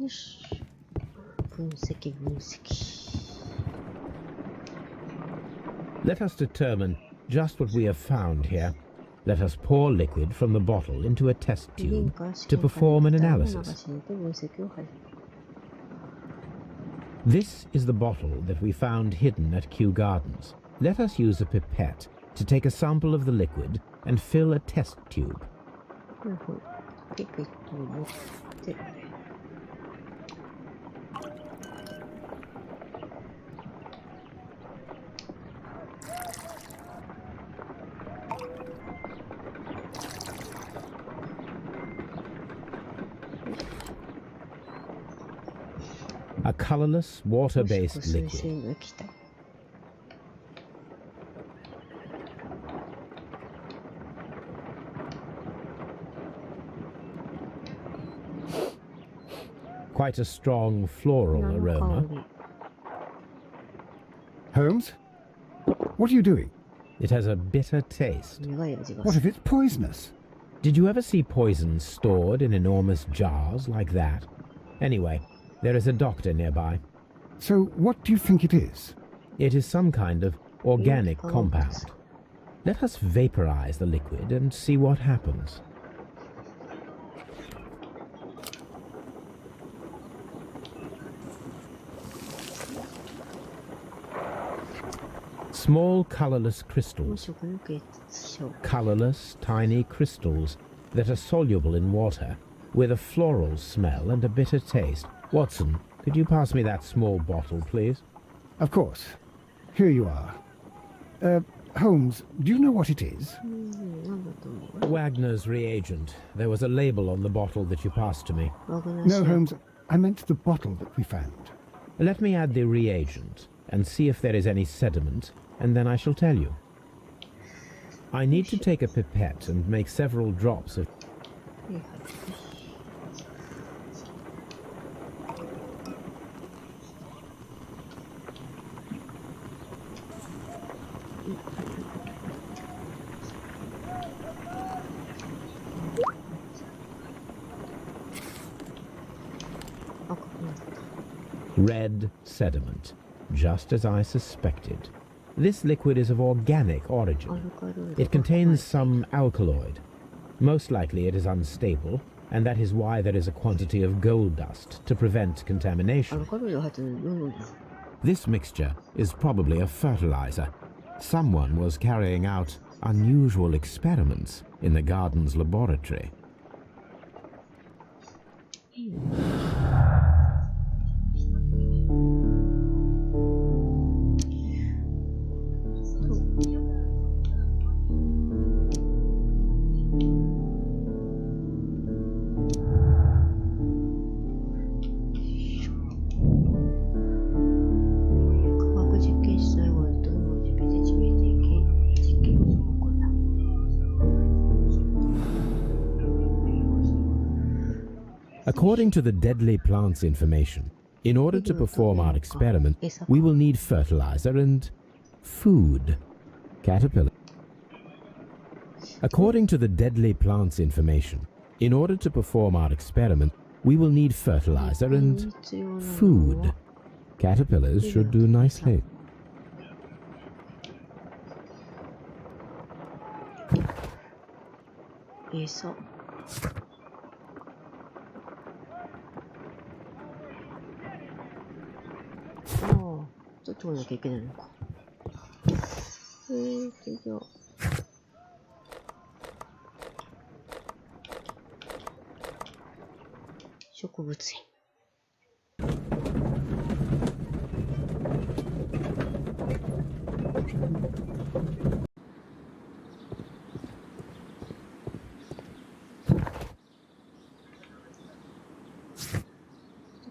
し。分析。Let us determine just what we have found here. Let us pour liquid from the bottle into a test tube to perform an analysis. This is the bottle that we found hidden at Kew Gardens. Let us use a pipette to take a sample of the liquid and fill a test tube. A colorless, water-based liquid. Quite a strong floral 花の aroma. 香り。 Holmes? What are you doing? It has a bitter taste. 苦い味が What す if る。 it's poisonous? Did you ever see poison stored in enormous jars like that? Anyway, there is a doctor nearby. So, what do you think it is? It is some kind of organic Oh, compound. Let us vaporize the liquid and see what happens. Small colorless 無 crystals. 色の結晶。 Colorless, tiny crystals that are soluble in water, with a floral smell and a bitter taste. Watson, could you pass me that small bottle, please? Of course. Here you are. Holmes, do you know what it is? なんだと思う？ Wagner's reagent. There was a label on the bottle that you passed to me. ワグナー No, シア Holmes, I meant the bottle that we found. Let me add the reagent and see if there is any sediment, and then I shall tell you. I need to take a pipette and make several drops of... はいはい。赤くなった。 Red sediment, just as I suspected. This liquid is of organic ア origin. ルカロイド It contains some alkaloid. Most likely it is unstable, and that is why there is a quantity of gold dust to prevent ア contamination. ルカロイド入ってるのに This mixture is probably a fertilizer. Someone was carrying out unusual experiments in the garden's laboratory. According to the deadly plants information, in order to perform our experiment, we will need fertilizer and food. Caterpillar. According to the deadly plants information, in order to perform our experiment, we will need fertilizer and food. Caterpillars should do nicely. Yes. ああ、どっちもなきゃいけないのか。じゃあ。植物園。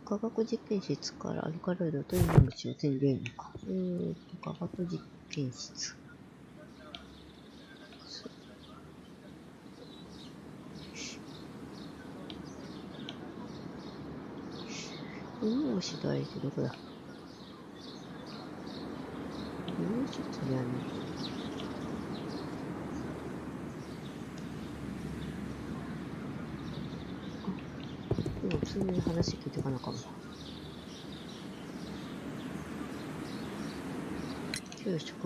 科学実験室からアルカロイドという物質を手に入れるのか。科学実験室。犬を次第ってどこだ？ちょっとやね。でも普通に話聞いていかなかった。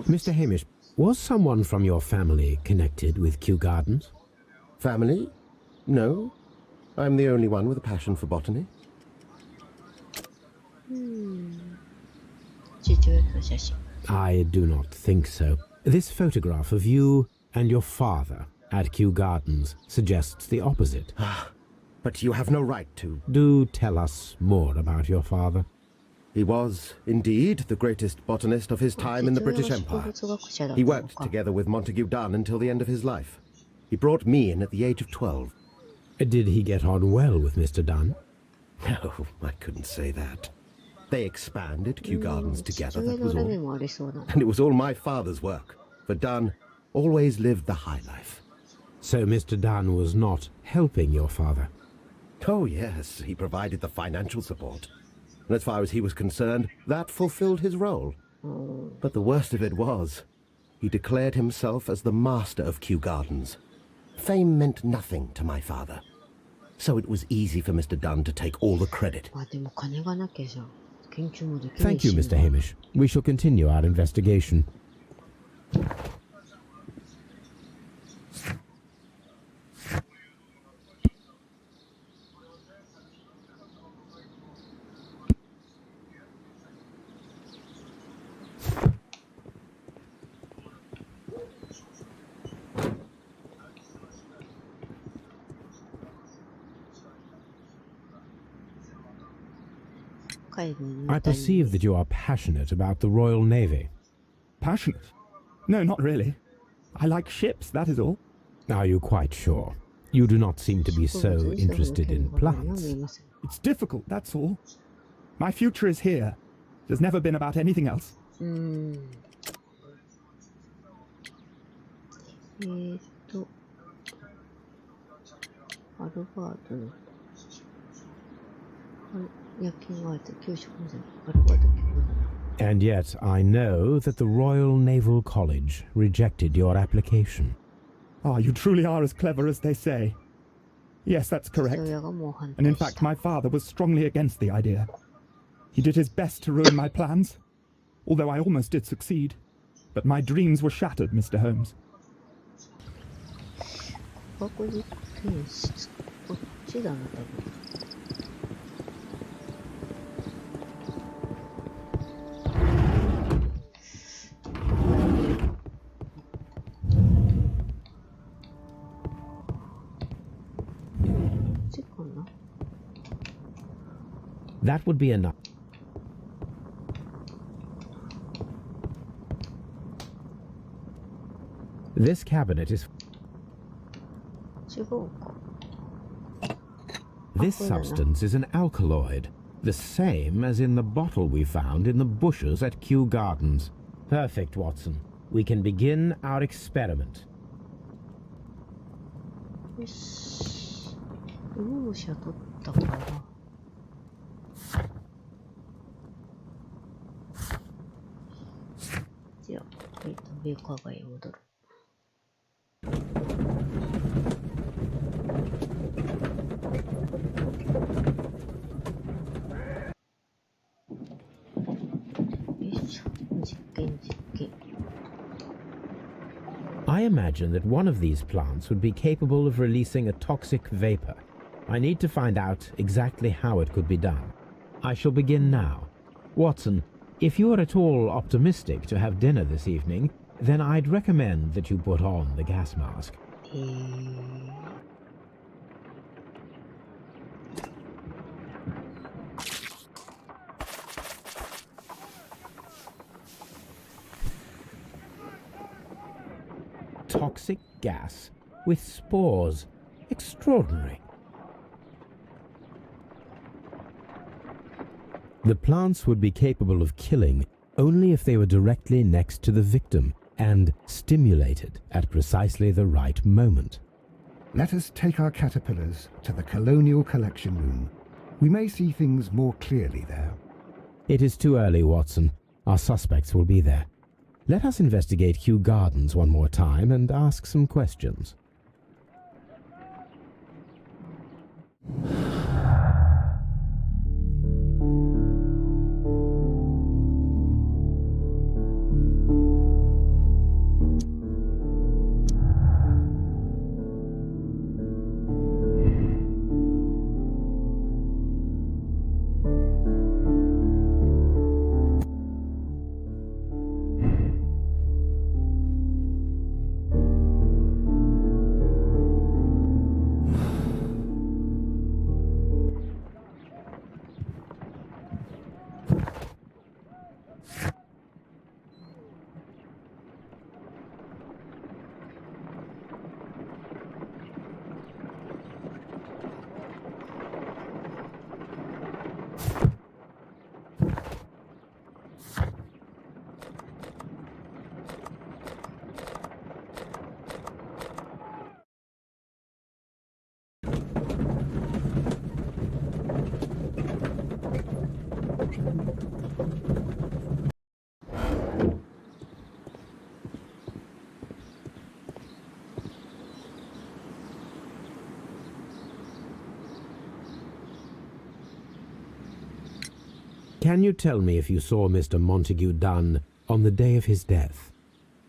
Mr. Hamish, was someone from your family connected with Kew Gardens? Family? No. I'm the only one with a passion for botany. 父親の写真。 I do not think so. This photograph of you and your father at Kew Gardens suggests the opposite. But you have no right to. Do tell us more about your father. He was, indeed, the greatest botanist of his time in the British Empire. He worked together with Montague Dunn until the end of his life. He brought me in at the age of 12. Did he get on well with Mr. Dunn? No, I couldn't say that. They expanded Kew Gardens together, that was all. And it was all my father's work. For Dunn always lived the high life. So Mr. Dunn was not helping your father? Oh, yes, he provided the financial support. And as far as he was concerned, that fulfilled his role. But the worst of it was, he declared himself as the master of Kew Gardens. Fame meant nothing to my father. So it was easy for Mr. Dunn to take all the credit. まあでも金がなきゃじゃん。研究もできない Thank you, し Mr. Hamish. We shall continue our investigation. I perceive that you are passionate about the Royal Navy. Passionate? No, not really. I like ships, that is all. Are you quite sure? You do not seem to be so interested in plants. It's difficult, that's all. My future is here. It has never been about anything else. アルバートの夜勤は給食じゃないアルバート教授 And yet I know that the Royal Naval College rejected your application. Ah, you truly are as clever as they say. Yes, that's correct. 父親がもう反 And in 対し fact, た my father was strongly against the idea. He did his best to ruin my plans, although I almost did succeed. But my dreams were shattered, Mr. Holmes. 学実験室こっちだな多分こっちかな That would be enough. This cabinet is... 違うか This substance is an alkaloid, the same as in the bottle we found in the bushes at Kew Gardens. Perfect, Watson. We can begin our experiment. よし芋虫は取ったからじゃあ、ベーカー街へ戻る実験 I imagine that one of these plants would be capable of releasing a toxic vapor. I need to find out exactly how it could be done. I shall begin now. Watson, if you are at all optimistic to have dinner this evening, then I'd recommend that you put on the gas mask. Toxic gas with spores. Extraordinary. The plants would be capable of killing only if they were directly next to the victim and stimulated at precisely the right moment. Let us take our caterpillars to the Colonial Collection Room. We may see things more clearly there. It is too early, Watson. Our suspects will be there. Let us investigate Kew Gardens one more time and ask some questions. Can you tell me if you saw Mr. Montague Dunn on the day of his death?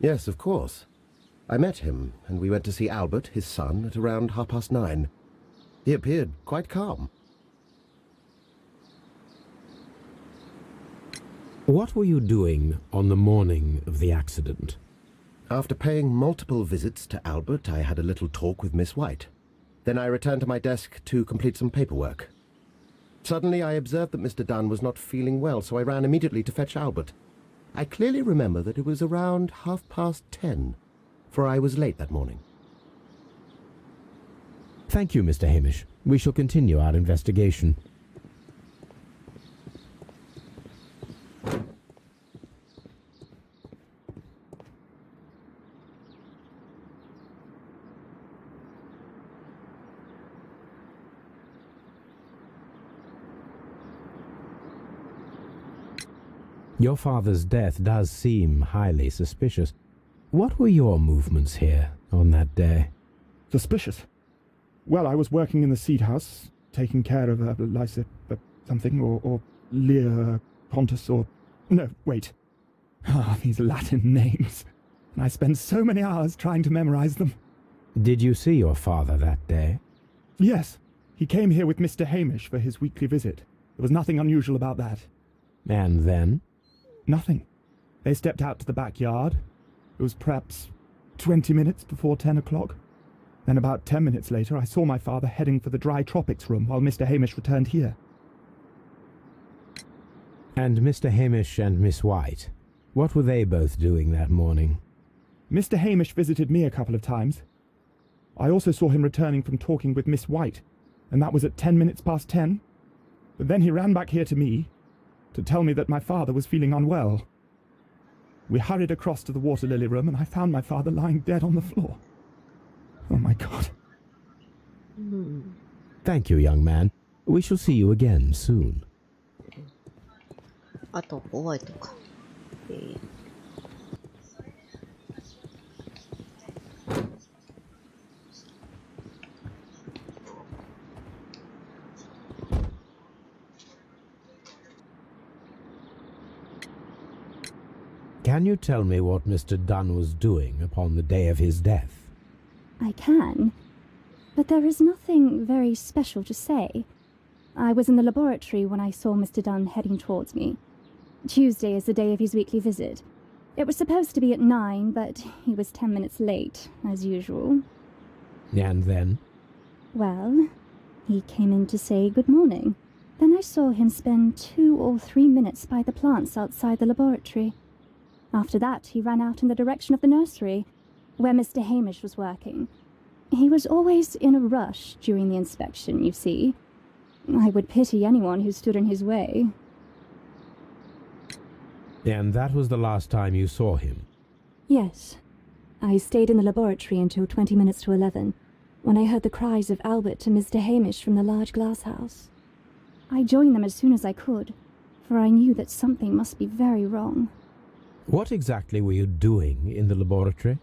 Yes, of course. I met him, and we went to see Albert, his son, at around 9:30. He appeared quite calm. What were you doing on the morning of the accident? After paying multiple visits to Albert, I had a little talk with Miss White. Then I returned to my desk to complete some paperwork. Suddenly I observed that Mr. Dunn was not feeling well, so I ran immediately to fetch Albert. I clearly remember that it was around 10:30, for I was late that morning. Thank you, Mr. Hamish. We shall continue our investigation. Your father's death does seem highly suspicious. What were your movements here on that day? Suspicious? Well, I was working in the seed house, taking care of something, or Lear Pontus, or... No, wait. These Latin names. And I spend so many hours trying to memorize them. Did you see your father that day? Yes. He came here with Mr. Hamish for his weekly visit. There was nothing unusual about that. And then? Nothing. They stepped out to the backyard. It was perhaps 20 minutes before 10 o'clock. Then about 10 minutes later, I saw my father heading for the dry tropics room while Mr. Hamish returned here. And Mr. Hamish and Miss White, what were they both doing that morning? Mr. Hamish visited me a couple of times. I also saw him returning from talking with Miss White, and that was at 10 minutes past 10. But then he ran back here to me to tell me that my father was feeling unwell. We hurried across to the water lily room, and I found my father lying dead on the floor. Oh, my God. Thank you, young man. We shall see you again soon. あと、ホワイトか。Can you tell me what Mr. Dunn was doing upon the day of his death? I can, but there is nothing very special to say. I was in the laboratory when I saw Mr. Dunn heading towards me. Tuesday is the day of his weekly visit. It was supposed to be at 9, but he was 10 minutes late, as usual. And then? Well, he came in to say good morning. Then I saw him spend 2 or 3 minutes by the plants outside the laboratory. After that, he ran out in the direction of the nursery, where Mr. Hamish was working. He was always in a rush during the inspection, you see. I would pity anyone who stood in his way. And that was the last time you saw him? Yes. I stayed in the laboratory until 20 minutes to 11, when I heard the cries of Albert and Mr. Hamish from the large glass house. I joined them as soon as I could, for I knew that something must be very wrong. What exactly were you doing in the laboratory?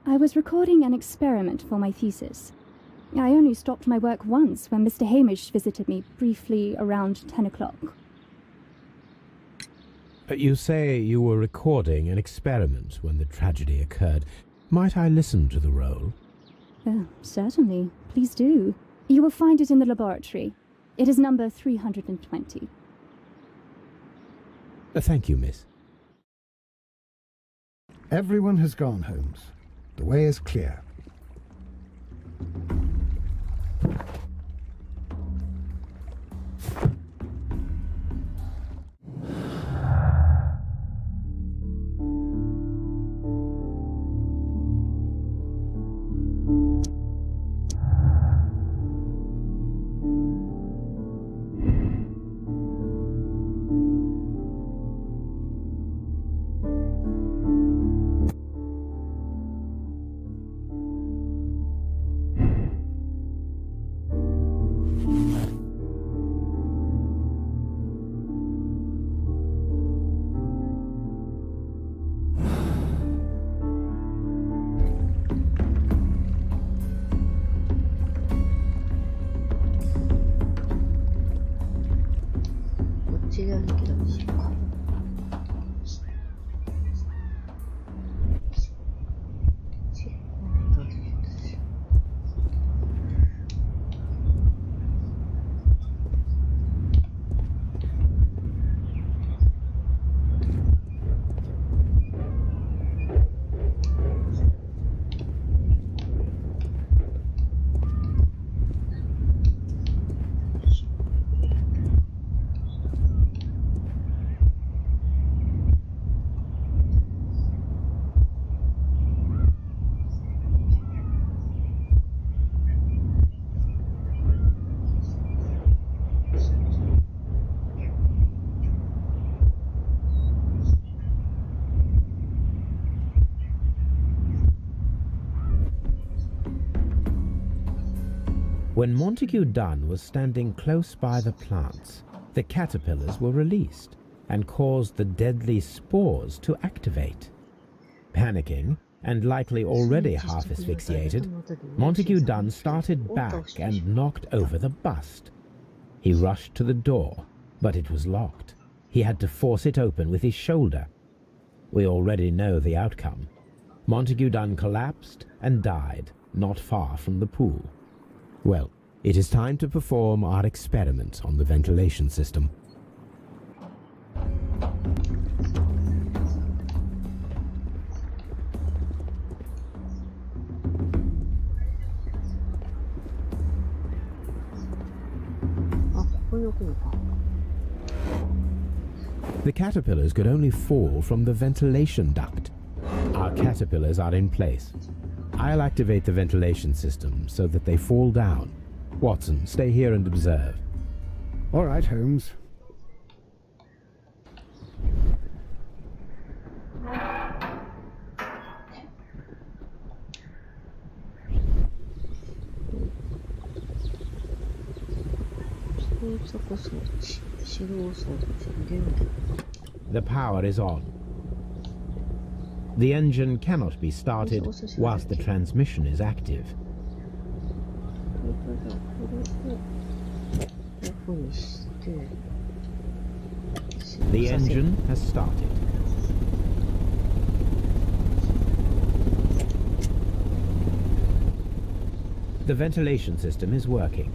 I was recording an experiment for my thesis. I only stopped my work once when Mr. Hamish visited me briefly around 10 o'clock. You say you were recording an experiment when the tragedy occurred. Might I listen to the roll? Certainly. Please do. You will find it in the laboratory. It is number 320. Thank you, miss. Everyone has gone, Holmes. The way is clear. りあえず切らでしょうか。When Montague Dunn was standing close by the plants, the caterpillars were released and caused the deadly spores to activate. Panicking, and likely already half asphyxiated, Montague Dunn started back and knocked over the bust. He rushed to the door, but it was locked. He had to force it open with his shoulder. We already know the outcome. Montague Dunn collapsed and died not far from the pool. Well, it is time to perform our experiment on the ventilation system. The caterpillars could only fall from the ventilation duct. Our caterpillars are in place. I'll activate the ventilation system so that they fall down. Watson, stay here and observe. All right, Holmes. The power is on. The engine cannot be started whilst the transmission is active. The engine has started. The ventilation system is working.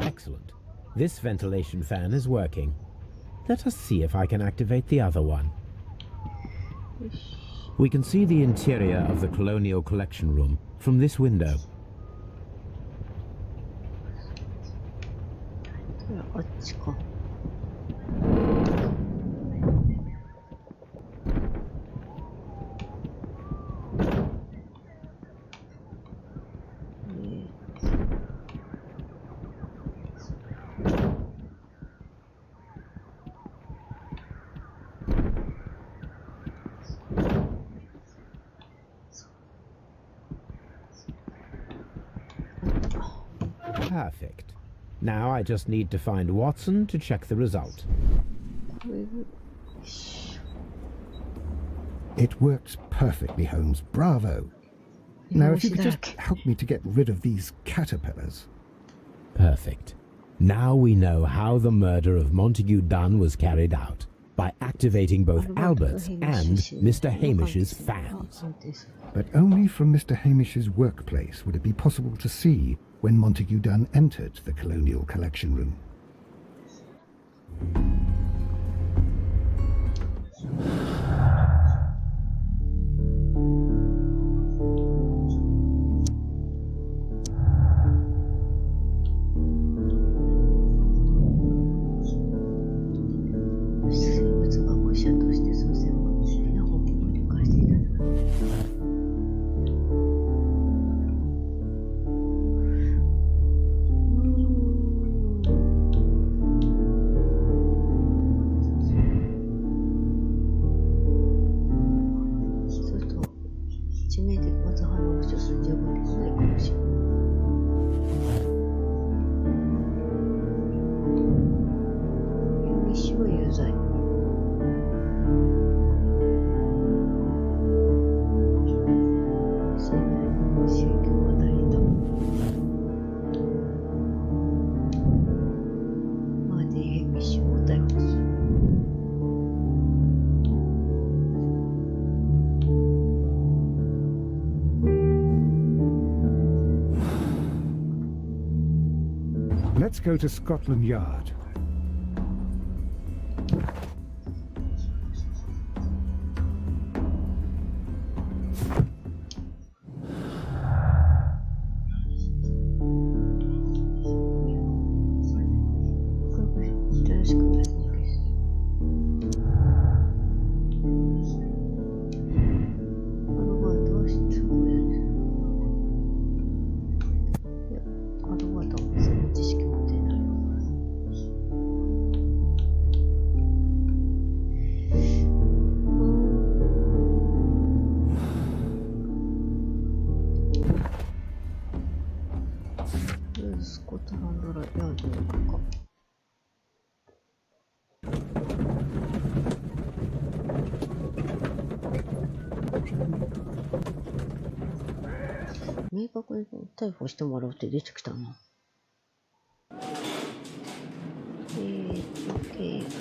Excellent. This ventilation fan is working. Let us see if I can activate the other one. We can see the interior of the Colonial Collection Room from this window. Perfect. Now I just need to find Watson to check the result. It works perfectly, Holmes. Bravo. Now, if you could just help me to get rid of these caterpillars. Perfect. Now we know how the murder of Montague Dunn was carried out, by activating both Albert's and Mr. Hamish's fans. But only from Mr. Hamish's workplace would it be possible to see when Montague Dunn entered the Colonial Collection Room. go to Scotland Yard.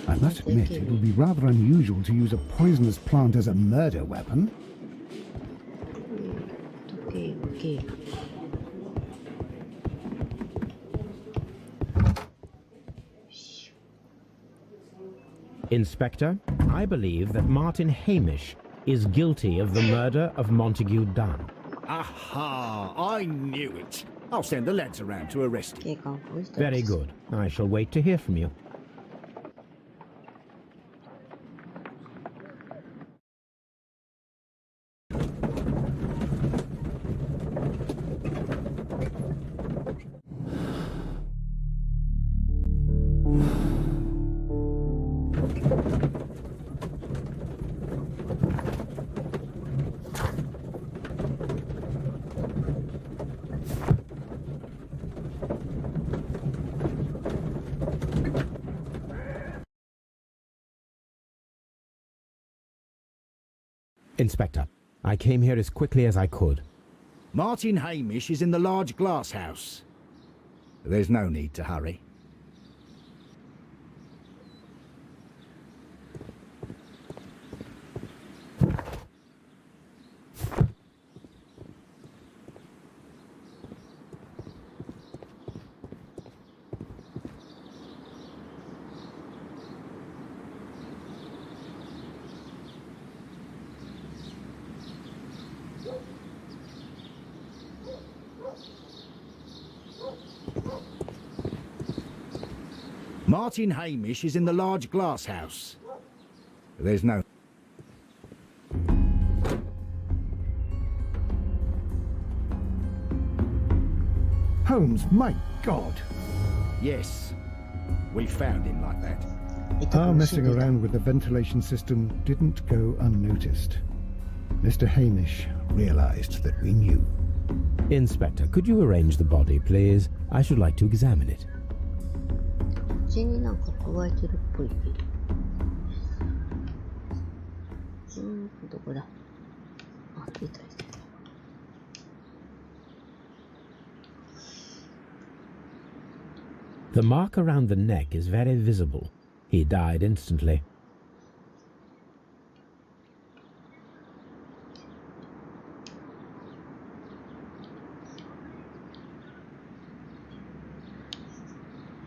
I must admit, it would be rather unusual to use a poisonous plant as a murder weapon. Inspector, I believe that Martin Hamish is guilty of the murder of Montague Dunn. Aha! I knew it. I'll send the lads around to arrest him. Very good. I shall wait to hear from you. Inspector, I came here as quickly as I could. Martin Hamish is in the large glass house. There's no need to hurry. Martin Hamish is in the large glass house. There's no... Holmes, my God! Yes, we found him like that. Our messing around with the ventilation system didn't go unnoticed. Mr. Hamish realized that we knew. Inspector, could you arrange the body, please? I should like to examine it. 口になんか加えてるっぽいけど。どこだ？あ、出た出た。The mark around the neck is very visible. He died instantly.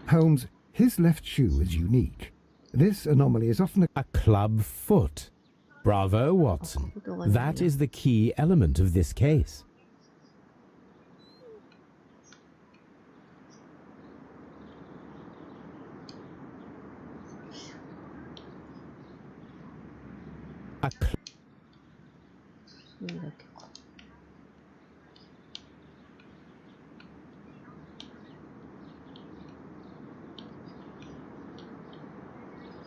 Holmes, his left shoe is unique. This anomaly is often a club foot. Bravo, Watson. That is the key element of this case.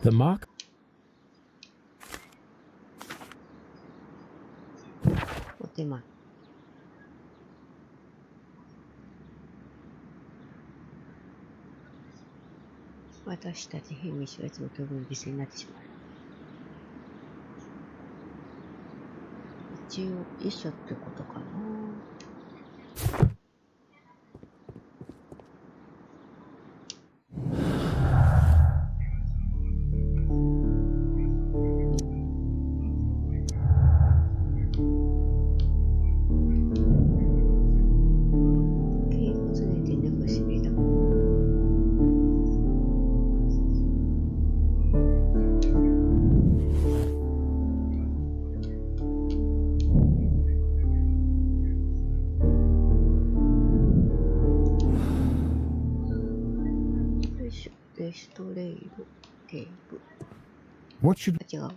The mark. What am I?私たちヘミッシュはいつも境遇の犠牲になってしまう。一応遺書ってことかな。テープ。 What should 違うわ。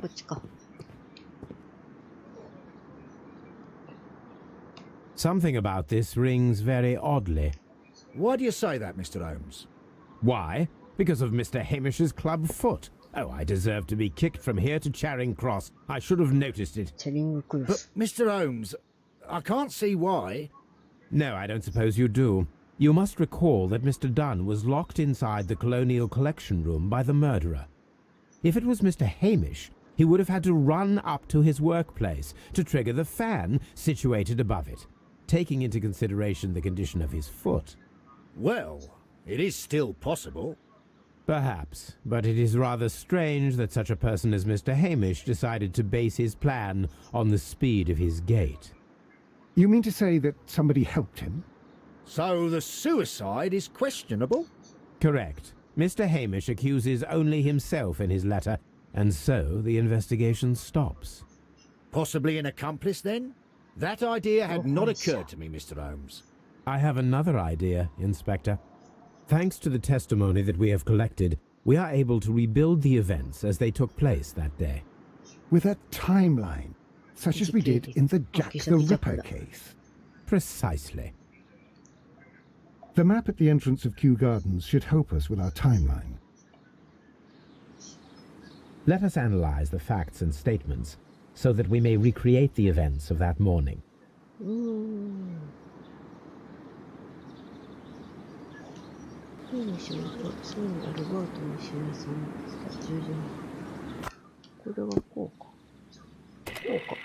こっちか。 Something about this rings very oddly. Why do you say that, Mr. Holmes? Why? Because of Mr. Hamish's club foot. Oh, I deserve to be kicked from here to Charing Cross. I should have noticed it. チャリングクロ But, ス。 Mr. Holmes, I can't see why. No, I don't suppose you do. You must recall that Mr. Dunn was locked inside the Colonial Collection Room by the murderer. If it was Mr. Hamish, he would have had to run up to his workplace to trigger the fan situated above it, taking into consideration the condition of his foot. Well, it is still possible. Perhaps, but it is rather strange that such a person as Mr. Hamish decided to base his plan on the speed of his gait. You mean to say that somebody helped him? So the suicide is questionable? Correct. Mr. Hamish accuses only himself in his letter, and so the investigation stops. Possibly an accomplice, then? That idea had not occurred to me, Mr. Holmes. I have another idea, Inspector. Thanks to the testimony that we have collected, we are able to rebuild the events as they took place that day. With a timeline, such as we did in the Jack the Ripper case. Precisely. The map at the entrance of Kew Gardens should help us with our timeline. Let us analyze the facts and statements so that we may recreate the events of that morning. いい仕事、すぐにアルバートに知らせました。10時半。これはこうか。こうか。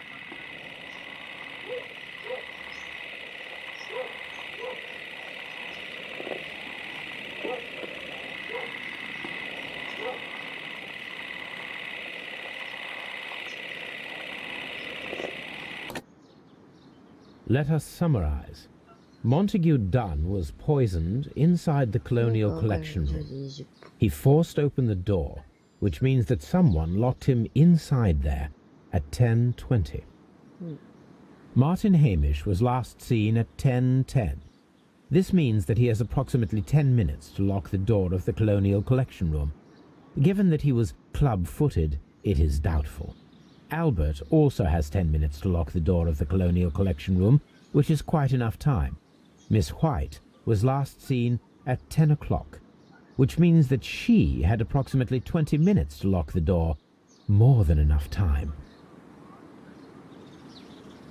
Let us summarize. Montague Dunn was poisoned inside the Colonial Collection Room. He forced open the door, which means that someone locked him inside there at 10:20. Martin Hamish was last seen at 10:10. This means that he has approximately 10 minutes to lock the door of the Colonial Collection Room. Given that he was club-footed, it is doubtful. Albert also has 10 minutes to lock the door of the Colonial Collection Room, which is quite enough time. Miss White was last seen at 10 o'clock, which means that she had approximately 20 minutes to lock the door. More than enough time.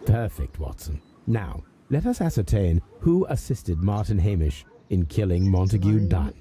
Perfect, Watson. Now, let us ascertain who assisted Martin Hamish in killing Montague Dunn.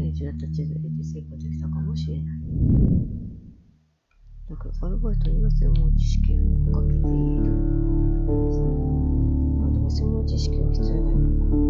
明治が立ち上げて成功できたかもしれない。だけどアルバイトには専門知識をかけている。まあでも専門知識は必要ないのか。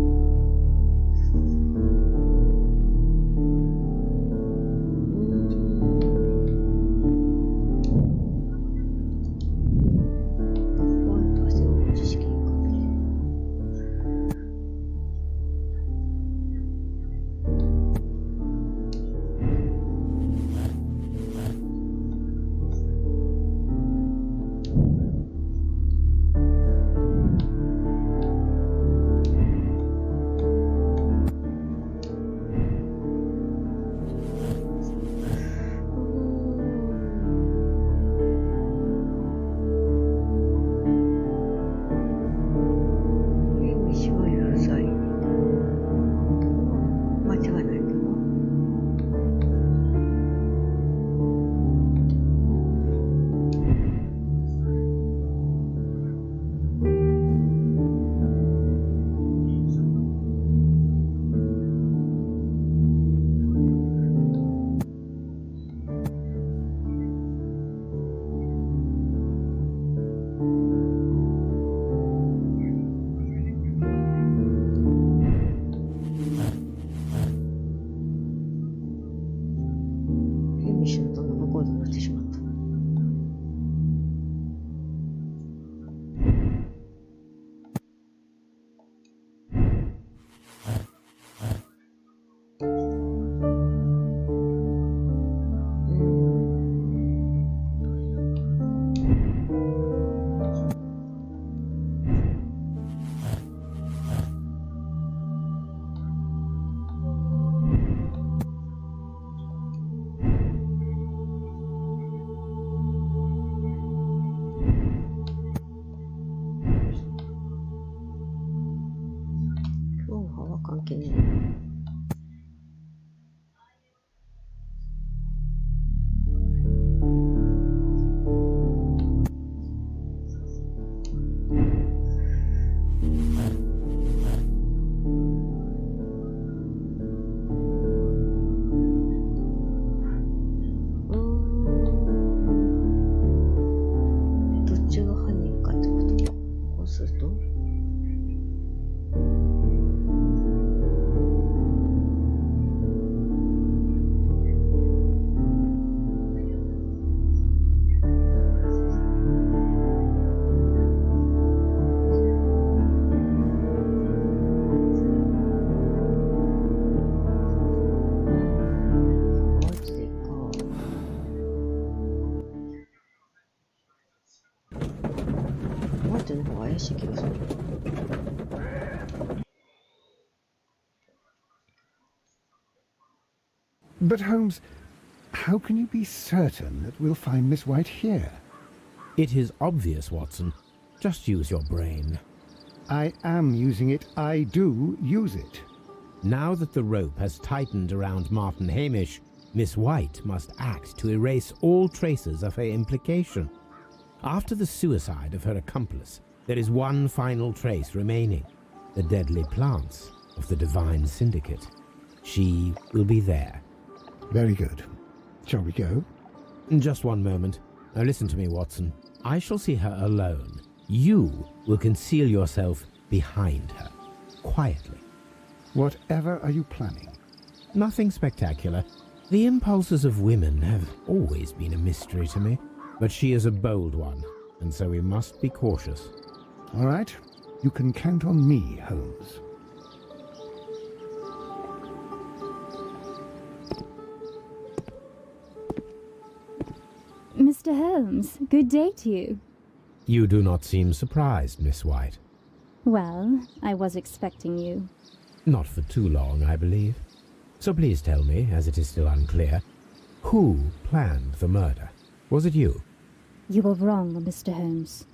But Holmes, how can you be certain that we'll find Miss White here? It is obvious, Watson. Just use your brain. I am using it. I do use it. Now that the rope has tightened around Martin Hamish, Miss White must act to erase all traces of her implication. After the suicide of her accomplice, there is one final trace remaining, the deadly plants of the Divine Syndicate. She will be there. Very good. Shall we go? Just one moment. Now listen to me, Watson. I shall see her alone. You will conceal yourself behind her, quietly. Whatever are you planning? Nothing spectacular. The impulses of women have always been a mystery to me, but she is a bold one, and so we must be cautious. All right. You can count on me, Holmes. Mr. Holmes, good day to you. You do not seem surprised, Miss White. Well, I was expecting you. Not for too long, I believe. So please tell me, as it is still unclear, who planned the murder? Was it you? You were wrong, Mr. Holmes.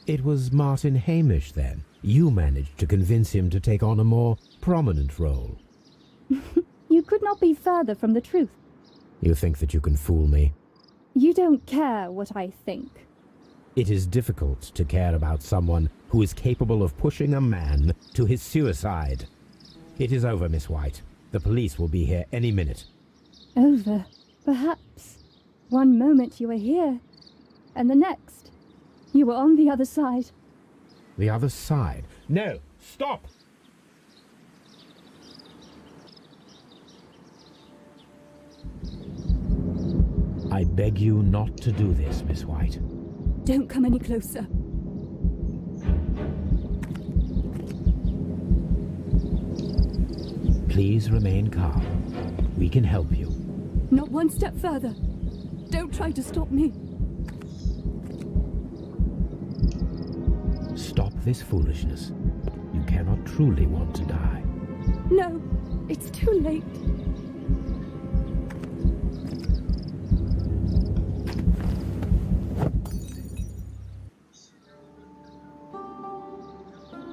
It was Martin Hamish, then. You managed to convince him to take on a more prominent role. You could not be further from the truth. You think that you can fool me? You don't care what I think. It is difficult to care about someone who is capable of pushing a man to his suicide. It is over, Miss White. The police will be here any minute. Over, perhaps. One moment you were here, and the next, you were on the other side. The other side? No! Stop! I beg you not to do this, Miss White. Don't come any closer. Please remain calm. We can help you. Not one step further. Don't try to stop me. Stop this foolishness. You cannot truly want to die. No, it's too late.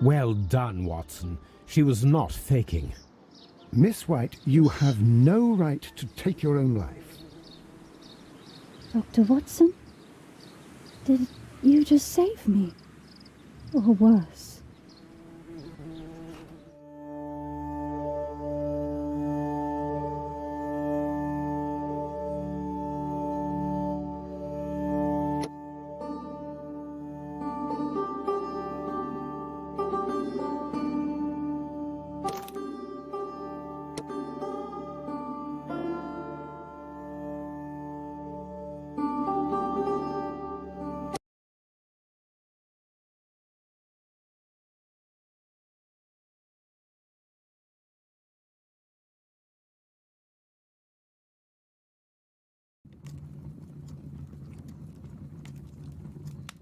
Well done, Watson. She was not faking. Miss White, you have no right to take your own life. Dr. Watson? Did you just save me? Or worse?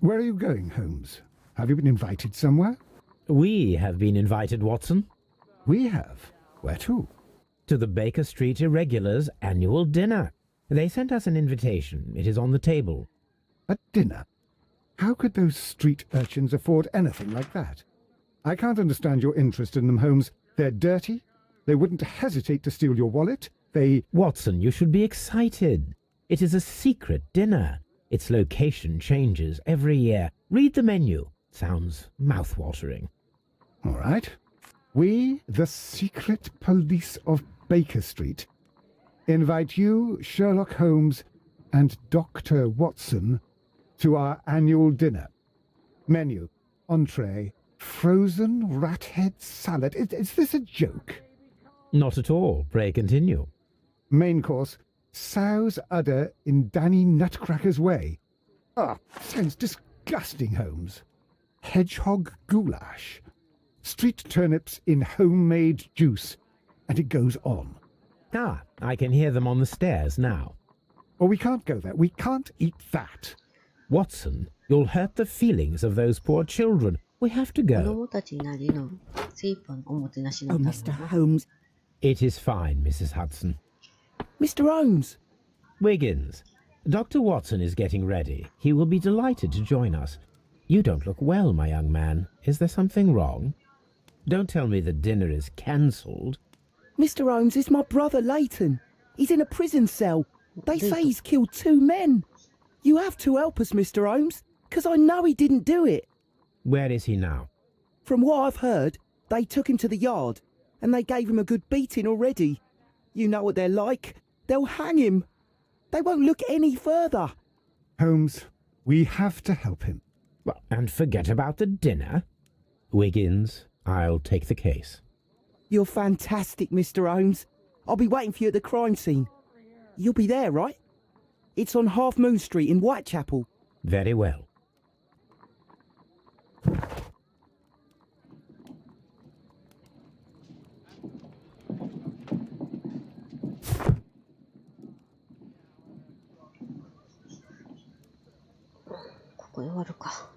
Where are you going, Holmes? Have you been invited somewhere? We have been invited, Watson. We have. Where to? To the Baker Street Irregulars' annual dinner. They sent us an invitation. It is on the table. A dinner? How could those street urchins afford anything like that? I can't understand your interest in them, Holmes. They're dirty. They wouldn't hesitate to steal your wallet. Watson, you should be excited. It is a secret dinner. Its location changes every year. Read the menu. Sounds mouth-watering. All right. We, the secret police of Baker Street, invite you, Sherlock Holmes, and Dr. Watson to our annual dinner. Menu, entree, frozen rat head salad. Is this a joke? Not at all. Pray continue. Main course, sow's udder in Danny Nutcracker's way. Sounds disgusting, Holmes. Hedgehog goulash. Street turnips in homemade juice. And it goes on. I can hear them on the stairs now. Oh, we can't go there. We can't eat that. Watson, you'll hurt the feelings of those poor children. We have to go. Oh, Mr. Holmes. It is fine, Mrs. Hudson. Mr. Holmes. Wiggins, Dr. Watson is getting ready. He will be delighted to join us. You don't look well, my young man. Is there something wrong? Don't tell me the dinner is cancelled. Mr. Holmes, it's my brother Leighton. He's in a prison cell. They say he's killed 2 men. You have to help us, Mr. Holmes, because I know he didn't do it. Where is he now? From what I've heard, they took him to the yard, and they gave him a good beating already. You know what they're like. They'll hang him. They won't look any further. Holmes, we have to help him. Well, and forget about the dinner. Wiggins, I'll take the case. You're fantastic, Mr. Holmes. I'll be waiting for you at the crime scene. You'll be there, right? It's on Half Moon Street in Whitechapel. Very well. Ko で終わるか。